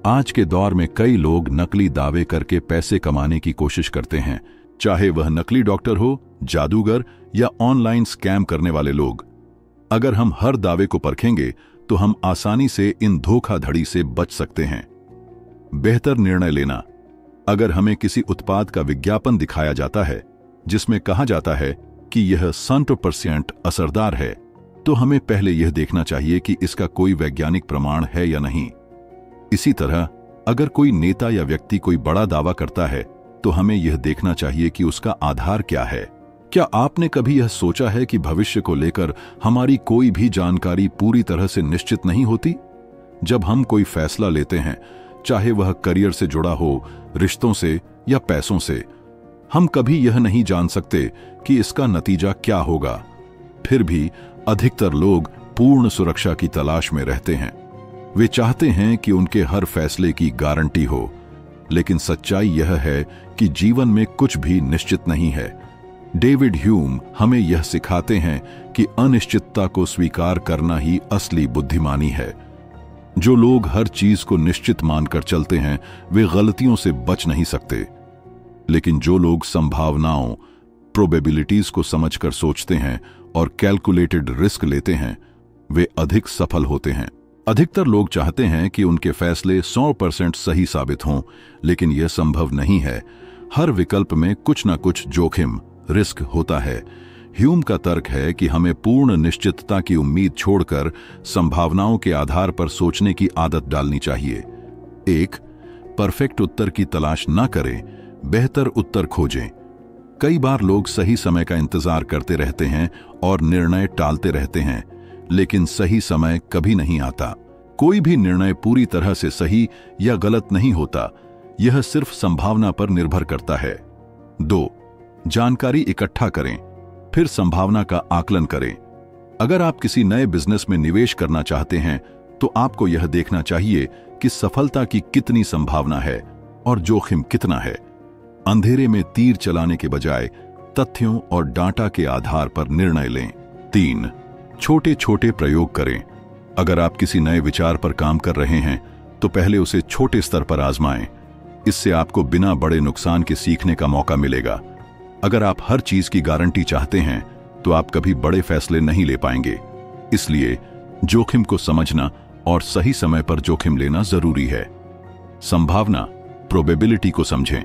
आज के दौर में कई लोग नकली दावे करके पैसे कमाने की कोशिश करते हैं, चाहे वह नकली डॉक्टर हो, जादूगर या ऑनलाइन स्कैम करने वाले लोग। अगर हम हर दावे को परखेंगे तो हम आसानी से इन धोखाधड़ी से बच सकते हैं। बेहतर निर्णय लेना। अगर हमें किसी उत्पाद का विज्ञापन दिखाया जाता है जिसमें कहा जाता है कि यह 100% असरदार है, तो हमें पहले यह देखना चाहिए कि इसका कोई वैज्ञानिक प्रमाण है या नहीं। इसी तरह अगर कोई नेता या व्यक्ति कोई बड़ा दावा करता है तो हमें यह देखना चाहिए कि उसका आधार क्या है। क्या आपने कभी यह सोचा है कि भविष्य को लेकर हमारी कोई भी जानकारी पूरी तरह से निश्चित नहीं होती? जब हम कोई फैसला लेते हैं, चाहे वह करियर से जुड़ा हो, रिश्तों से या पैसों से, हम कभी यह नहीं जान सकते कि इसका नतीजा क्या होगा। फिर भी अधिकतर लोग पूर्ण सुरक्षा की तलाश में रहते हैं। वे चाहते हैं कि उनके हर फैसले की गारंटी हो, लेकिन सच्चाई यह है कि जीवन में कुछ भी निश्चित नहीं है। डेविड ह्यूम हमें यह सिखाते हैं कि अनिश्चितता को स्वीकार करना ही असली बुद्धिमानी है। जो लोग हर चीज को निश्चित मानकर चलते हैं, वे गलतियों से बच नहीं सकते। लेकिन जो लोग संभावनाओं, प्रोबेबिलिटीज को समझकर सोचते हैं और कैलकुलेटेड रिस्क लेते हैं, वे अधिक सफल होते हैं। अधिकतर लोग चाहते हैं कि उनके फैसले 100% सही साबित हों, लेकिन यह संभव नहीं है। हर विकल्प में कुछ न कुछ जोखिम, रिस्क होता है। ह्यूम का तर्क है कि हमें पूर्ण निश्चितता की उम्मीद छोड़कर संभावनाओं के आधार पर सोचने की आदत डालनी चाहिए। 1. परफेक्ट उत्तर की तलाश न करें, बेहतर उत्तर खोजें। कई बार लोग सही समय का इंतजार करते रहते हैं और निर्णय टालते रहते हैं, लेकिन सही समय कभी नहीं आता। कोई भी निर्णय पूरी तरह से सही या गलत नहीं होता, यह सिर्फ संभावना पर निर्भर करता है। 2. जानकारी इकट्ठा करें, फिर संभावना का आकलन करें। अगर आप किसी नए बिजनेस में निवेश करना चाहते हैं तो आपको यह देखना चाहिए कि सफलता की कितनी संभावना है और जोखिम कितना है। अंधेरे में तीर चलाने के बजाय तथ्यों और डाटा के आधार पर निर्णय लें। 3. छोटे छोटे प्रयोग करें। अगर आप किसी नए विचार पर काम कर रहे हैं तो पहले उसे छोटे स्तर पर आजमाएं। इससे आपको बिना बड़े नुकसान के सीखने का मौका मिलेगा। अगर आप हर चीज की गारंटी चाहते हैं तो आप कभी बड़े फैसले नहीं ले पाएंगे। इसलिए जोखिम को समझना और सही समय पर जोखिम लेना जरूरी है। संभावना, प्रोबेबिलिटी को समझें।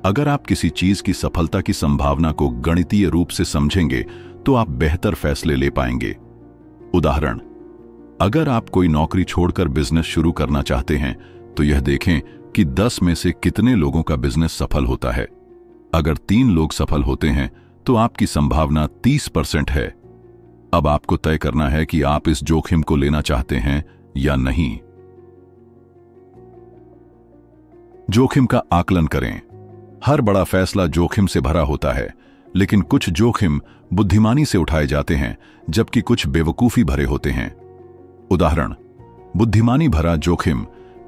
अगर आप किसी चीज की सफलता की संभावना को गणितीय रूप से समझेंगे तो आप बेहतर फैसले ले पाएंगे। उदाहरण, अगर आप कोई नौकरी छोड़कर बिजनेस शुरू करना चाहते हैं तो यह देखें कि 10 में से कितने लोगों का बिजनेस सफल होता है। अगर 3 लोग सफल होते हैं तो आपकी संभावना 30% है। अब आपको तय करना है कि आप इस जोखिम को लेना चाहते हैं या नहीं। जोखिम का आकलन करें। हर बड़ा फैसला जोखिम से भरा होता है, लेकिन कुछ जोखिम बुद्धिमानी से उठाए जाते हैं जबकि कुछ बेवकूफी भरे होते हैं। उदाहरण, बुद्धिमानी भरा जोखिम,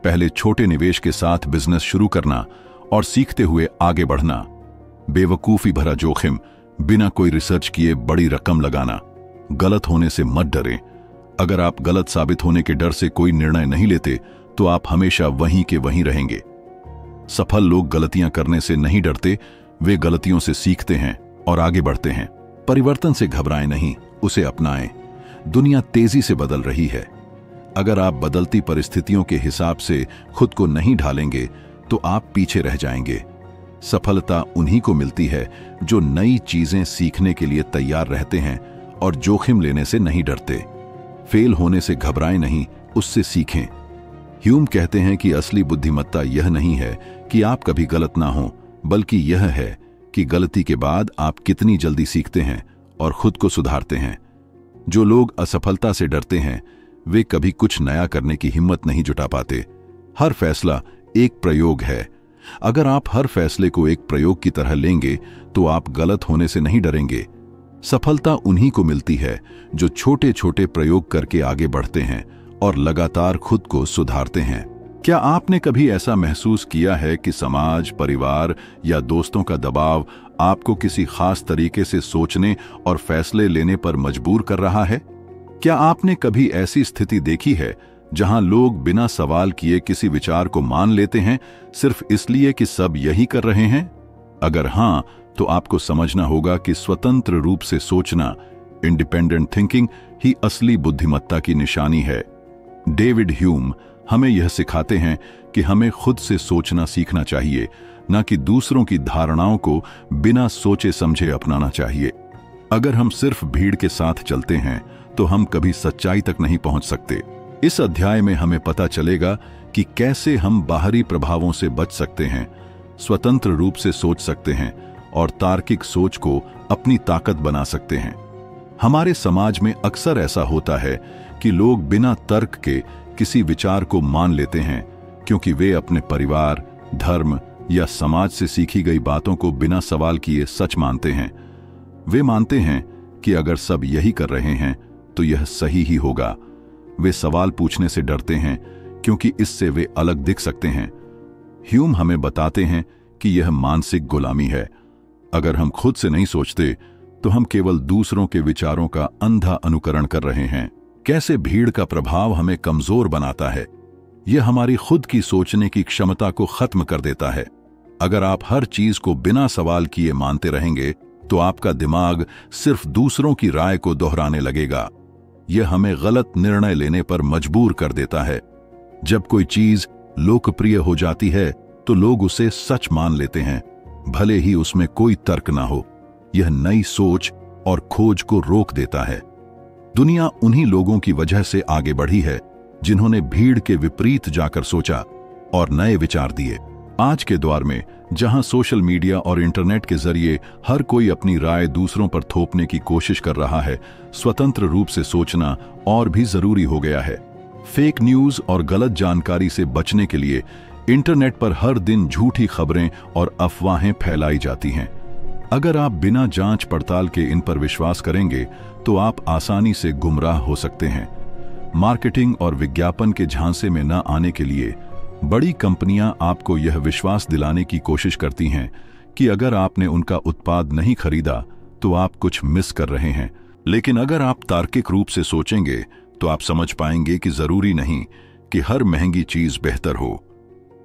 पहले छोटे निवेश के साथ बिजनेस शुरू करना और सीखते हुए आगे बढ़ना। बेवकूफी भरा जोखिम, बिना कोई रिसर्च किए बड़ी रकम लगाना। गलत होने से मत डरें। अगर आप गलत साबित होने के डर से कोई निर्णय नहीं लेते तो आप हमेशा वहीं के वहीं रहेंगे। सफल लोग गलतियां करने से नहीं डरते, वे गलतियों से सीखते हैं और आगे बढ़ते हैं। परिवर्तन से घबराएं नहीं, उसे अपनाएं। दुनिया तेजी से बदल रही है। अगर आप बदलती परिस्थितियों के हिसाब से खुद को नहीं ढालेंगे तो आप पीछे रह जाएंगे। सफलता उन्हीं को मिलती है जो नई चीजें सीखने के लिए तैयार रहते हैं और जोखिम लेने से नहीं डरते। फेल होने से घबराएं नहीं, उससे सीखें। ह्यूम कहते हैं कि असली बुद्धिमत्ता यह नहीं है कि आप कभी गलत ना हो, बल्कि यह है कि गलती के बाद आप कितनी जल्दी सीखते हैं और खुद को सुधारते हैं। जो लोग असफलता से डरते हैं वे कभी कुछ नया करने की हिम्मत नहीं जुटा पाते। हर फैसला एक प्रयोग है। अगर आप हर फैसले को एक प्रयोग की तरह लेंगे तो आप गलत होने से नहीं डरेंगे। सफलता उन्हीं को मिलती है जो छोटे छोटे प्रयोग करके आगे बढ़ते हैं और लगातार खुद को सुधारते हैं। क्या आपने कभी ऐसा महसूस किया है कि समाज, परिवार या दोस्तों का दबाव आपको किसी खास तरीके से सोचने और फैसले लेने पर मजबूर कर रहा है? क्या आपने कभी ऐसी स्थिति देखी है जहां लोग बिना सवाल किए किसी विचार को मान लेते हैं सिर्फ इसलिए कि सब यही कर रहे हैं? अगर हां, तो आपको समझना होगा कि स्वतंत्र रूप से सोचना, इंडिपेंडेंट थिंकिंग ही असली बुद्धिमत्ता की निशानी है। डेविड ह्यूम हमें यह सिखाते हैं कि हमें खुद से सोचना सीखना चाहिए, न कि दूसरों की धारणाओं को बिना सोचे समझे अपनाना चाहिए। अगर हम सिर्फ भीड़ के साथ चलते हैं तो हम कभी सच्चाई तक नहीं पहुंच सकते। इस अध्याय में हमें पता चलेगा कि कैसे हम बाहरी प्रभावों से बच सकते हैं, स्वतंत्र रूप से सोच सकते हैं और तार्किक सोच को अपनी ताकत बना सकते हैं। हमारे समाज में अक्सर ऐसा होता है कि लोग बिना तर्क के किसी विचार को मान लेते हैं क्योंकि वे अपने परिवार, धर्म या समाज से सीखी गई बातों को बिना सवाल किए सच मानते हैं। वे मानते हैं कि अगर सब यही कर रहे हैं तो यह सही ही होगा। वे सवाल पूछने से डरते हैं क्योंकि इससे वे अलग दिख सकते हैं। ह्यूम हमें बताते हैं कि यह मानसिक गुलामी है। अगर हम खुद से नहीं सोचते तो हम केवल दूसरों के विचारों का अंधा अनुकरण कर रहे हैं। कैसे भीड़ का प्रभाव हमें कमजोर बनाता है। यह हमारी खुद की सोचने की क्षमता को खत्म कर देता है। अगर आप हर चीज को बिना सवाल किए मानते रहेंगे तो आपका दिमाग सिर्फ दूसरों की राय को दोहराने लगेगा। यह हमें गलत निर्णय लेने पर मजबूर कर देता है। जब कोई चीज लोकप्रिय हो जाती है तो लोग उसे सच मान लेते हैं, भले ही उसमें कोई तर्क ना हो। यह नई सोच और खोज को रोक देता है। दुनिया उन्हीं लोगों की वजह से आगे बढ़ी है जिन्होंने भीड़ के विपरीत जाकर सोचा और नए विचार दिए। आज के दौर में जहां सोशल मीडिया और इंटरनेट के जरिए हर कोई अपनी राय दूसरों पर थोपने की कोशिश कर रहा है, स्वतंत्र रूप से सोचना और भी जरूरी हो गया है। फेक न्यूज और गलत जानकारी से बचने के लिए इंटरनेट पर हर दिन झूठी खबरें और अफवाहें फैलाई जाती हैं। अगर आप बिना जांच पड़ताल के इन पर विश्वास करेंगे तो आप आसानी से गुमराह हो सकते हैं। मार्केटिंग और विज्ञापन के झांसे में न आने के लिए बड़ी कंपनियां आपको यह विश्वास दिलाने की कोशिश करती हैं कि अगर आपने उनका उत्पाद नहीं खरीदा तो आप कुछ मिस कर रहे हैं। लेकिन अगर आप तार्किक रूप से सोचेंगे तो आप समझ पाएंगे कि जरूरी नहीं कि हर महंगी चीज बेहतर हो।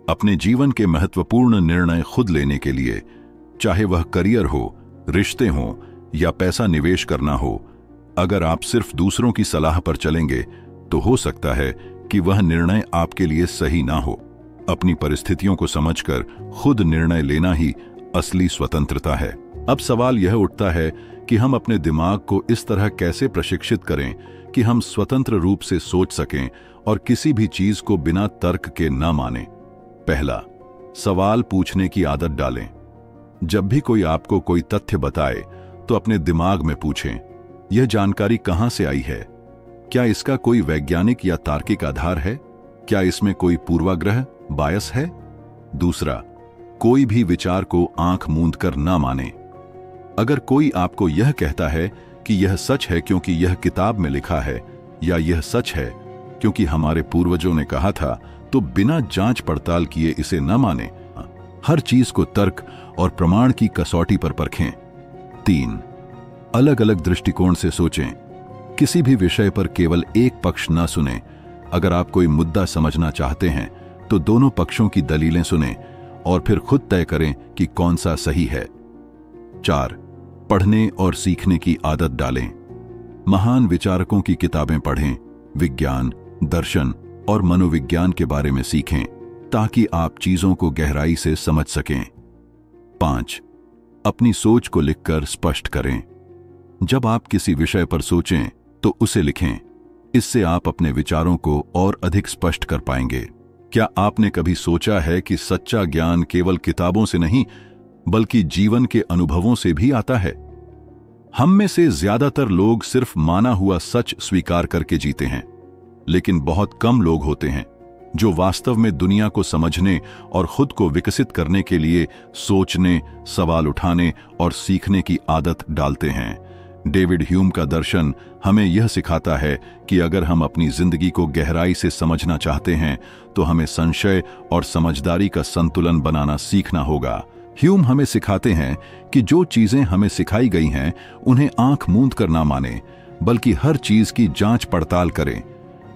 अपने जीवन के महत्वपूर्ण निर्णय खुद लेने के लिए, चाहे वह करियर हो, रिश्ते हो या पैसा निवेश करना हो, अगर आप सिर्फ दूसरों की सलाह पर चलेंगे तो हो सकता है कि वह निर्णय आपके लिए सही ना हो। अपनी परिस्थितियों को समझकर खुद निर्णय लेना ही असली स्वतंत्रता है। अब सवाल यह उठता है कि हम अपने दिमाग को इस तरह कैसे प्रशिक्षित करें कि हम स्वतंत्र रूप से सोच सकें और किसी भी चीज को बिना तर्क के न मानें। पहला, सवाल पूछने की आदत डालें। जब भी कोई आपको कोई तथ्य बताए तो अपने दिमाग में पूछें, यह जानकारी कहां से आई है? क्या इसका कोई वैज्ञानिक या तार्किक आधार है? क्या इसमें कोई पूर्वाग्रह, बायस है? दूसरा, कोई भी विचार को आंख मूंद कर ना माने। अगर कोई आपको यह कहता है कि यह सच है क्योंकि यह किताब में लिखा है या यह सच है क्योंकि हमारे पूर्वजों ने कहा था, तो बिना जांच पड़ताल किए इसे न माने। हर चीज को तर्क और प्रमाण की कसौटी पर परखें। 3. अलग अलग दृष्टिकोण से सोचें। किसी भी विषय पर केवल एक पक्ष न सुने। अगर आप कोई मुद्दा समझना चाहते हैं तो दोनों पक्षों की दलीलें सुनें और फिर खुद तय करें कि कौन सा सही है। 4. पढ़ने और सीखने की आदत डालें। महान विचारकों की किताबें पढ़ें, विज्ञान, दर्शन और मनोविज्ञान के बारे में सीखें ताकि आप चीजों को गहराई से समझ सकें। 5. अपनी सोच को लिखकर स्पष्ट करें। जब आप किसी विषय पर सोचें तो उसे लिखें। इससे आप अपने विचारों को और अधिक स्पष्ट कर पाएंगे। क्या आपने कभी सोचा है कि सच्चा ज्ञान केवल किताबों से नहीं बल्कि जीवन के अनुभवों से भी आता है? हम में से ज्यादातर लोग सिर्फ माना हुआ सच स्वीकार करके जीते हैं, लेकिन बहुत कम लोग होते हैं जो वास्तव में दुनिया को समझने और खुद को विकसित करने के लिए सोचने, सवाल उठाने और सीखने की आदत डालते हैं। डेविड ह्यूम का दर्शन हमें यह सिखाता है कि अगर हम अपनी जिंदगी को गहराई से समझना चाहते हैं तो हमें संशय और समझदारी का संतुलन बनाना सीखना होगा। ह्यूम हमें सिखाते हैं कि जो चीजें हमें सिखाई गई हैं उन्हें आंख मूंद कर ना माने, बल्कि हर चीज की जांच पड़ताल करें।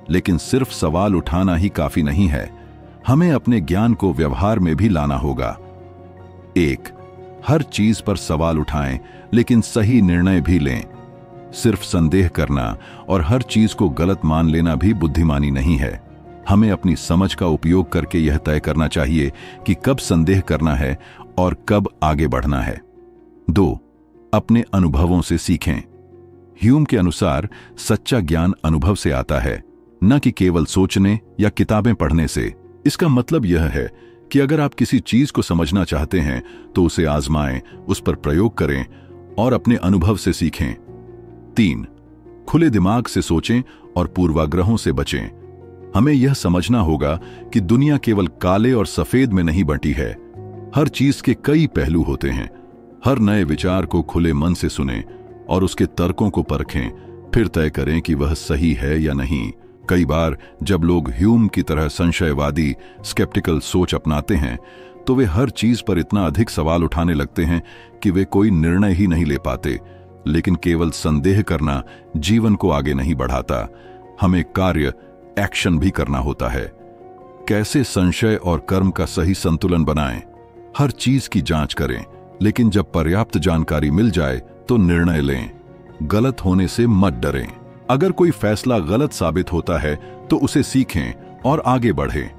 लेकिन सिर्फ सवाल उठाना ही काफी नहीं है, हमें अपने ज्ञान को व्यवहार में भी लाना होगा। 1. हर चीज पर सवाल उठाएं, लेकिन सही निर्णय भी लें। सिर्फ संदेह करना और हर चीज को गलत मान लेना भी बुद्धिमानी नहीं है। हमें अपनी समझ का उपयोग करके यह तय करना चाहिए कि कब संदेह करना है और कब आगे बढ़ना है। 2. अपने अनुभवों से सीखें। ह्यूम के अनुसार सच्चा ज्ञान अनुभव से आता है, न कि केवल सोचने या किताबें पढ़ने से। इसका मतलब यह है कि अगर आप किसी चीज को समझना चाहते हैं तो उसे आजमाएं, उस पर प्रयोग करें और अपने अनुभव से सीखें। 3. खुले दिमाग से सोचें और पूर्वाग्रहों से बचें। हमें यह समझना होगा कि दुनिया केवल काले और सफेद में नहीं बंटी है। हर चीज के कई पहलू होते हैं। हर नए विचार को खुले मन से सुनें और उसके तर्कों को परखें, फिर तय करें कि वह सही है या नहीं। कई बार जब लोग ह्यूम की तरह संशयवादी, स्केप्टिकल सोच अपनाते हैं तो वे हर चीज पर इतना अधिक सवाल उठाने लगते हैं कि वे कोई निर्णय ही नहीं ले पाते। लेकिन केवल संदेह करना जीवन को आगे नहीं बढ़ाता, हमें कार्य, एक्शन भी करना होता है। कैसे संशय और कर्म का सही संतुलन बनाएं? हर चीज की जांच करें, लेकिन जब पर्याप्त जानकारी मिल जाए तो निर्णय लें। गलत होने से मत डरें। अगर कोई फैसला गलत साबित होता है तो उसे सीखें और आगे बढ़ें।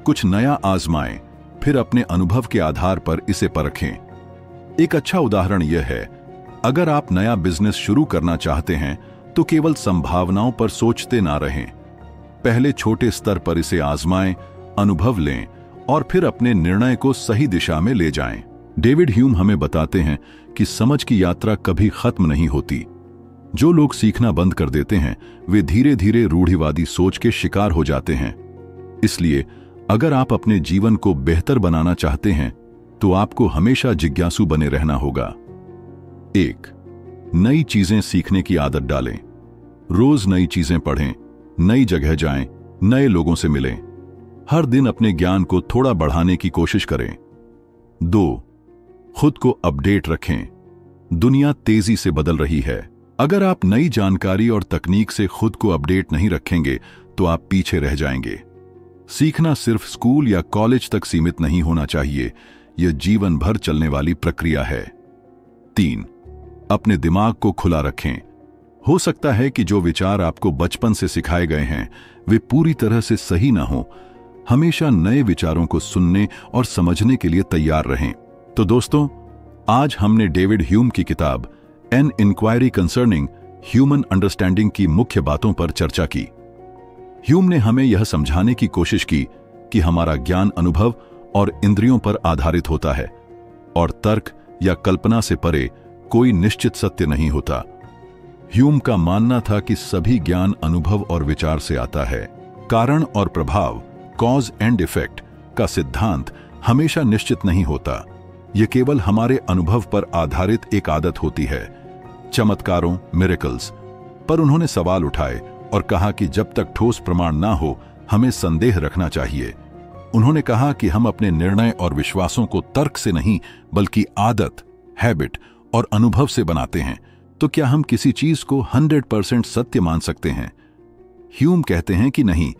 कुछ नया आजमाएं, फिर अपने अनुभव के आधार पर इसे परखें। एक अच्छा उदाहरण यह है, अगर आप नया बिजनेस शुरू करना चाहते हैं तो केवल संभावनाओं पर सोचते ना रहें। पहले छोटे स्तर पर इसे आजमाएं, अनुभव लें और फिर अपने निर्णय को सही दिशा में ले जाएं। डेविड ह्यूम हमें बताते हैं कि समझ की यात्रा कभी खत्म नहीं होती। जो लोग सीखना बंद कर देते हैं वे धीरे धीरे रूढ़िवादी सोच के शिकार हो जाते हैं। इसलिए अगर आप अपने जीवन को बेहतर बनाना चाहते हैं तो आपको हमेशा जिज्ञासु बने रहना होगा। 1. नई चीजें सीखने की आदत डालें। रोज नई चीजें पढ़ें, नई जगह जाएं, नए लोगों से मिलें। हर दिन अपने ज्ञान को थोड़ा बढ़ाने की कोशिश करें। 2. खुद को अपडेट रखें। दुनिया तेजी से बदल रही है। अगर आप नई जानकारी और तकनीक से खुद को अपडेट नहीं रखेंगे तो आप पीछे रह जाएंगे। सीखना सिर्फ स्कूल या कॉलेज तक सीमित नहीं होना चाहिए, यह जीवन भर चलने वाली प्रक्रिया है। 3. अपने दिमाग को खुला रखें। हो सकता है कि जो विचार आपको बचपन से सिखाए गए हैं वे पूरी तरह से सही ना हो। हमेशा नए विचारों को सुनने और समझने के लिए तैयार रहें। तो दोस्तों, आज हमने डेविड ह्यूम की किताब An Enquiry Concerning Human Understanding की मुख्य बातों पर चर्चा की। ह्यूम ने हमें यह समझाने की कोशिश की कि हमारा ज्ञान अनुभव और इंद्रियों पर आधारित होता है और तर्क या कल्पना से परे कोई निश्चित सत्य नहीं होता। ह्यूम का मानना था कि सभी ज्ञान अनुभव और विचार से आता है। कारण और प्रभाव, कॉज एंड इफेक्ट का सिद्धांत हमेशा निश्चित नहीं होता। यह केवल हमारे अनुभव पर आधारित एक आदत होती है। चमत्कारों, मिरेकल्स पर उन्होंने सवाल उठाए और कहा कि जब तक ठोस प्रमाण ना हो हमें संदेह रखना चाहिए। उन्होंने कहा कि हम अपने निर्णय और विश्वासों को तर्क से नहीं बल्कि आदत, हैबिट और अनुभव से बनाते हैं। तो क्या हम किसी चीज को 100% सत्य मान सकते हैं? ह्यूम कहते हैं कि नहीं,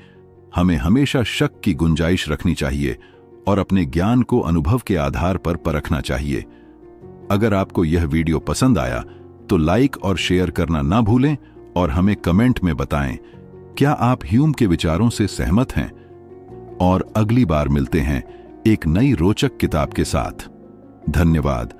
हमें हमेशा शक की गुंजाइश रखनी चाहिए और अपने ज्ञान को अनुभव के आधार पर परखना चाहिए। अगर आपको यह वीडियो पसंद आया तो लाइक और शेयर करना ना भूलें और हमें कमेंट में बताएं क्या आप ह्यूम के विचारों से सहमत हैं। और अगली बार मिलते हैं एक नई रोचक किताब के साथ। धन्यवाद।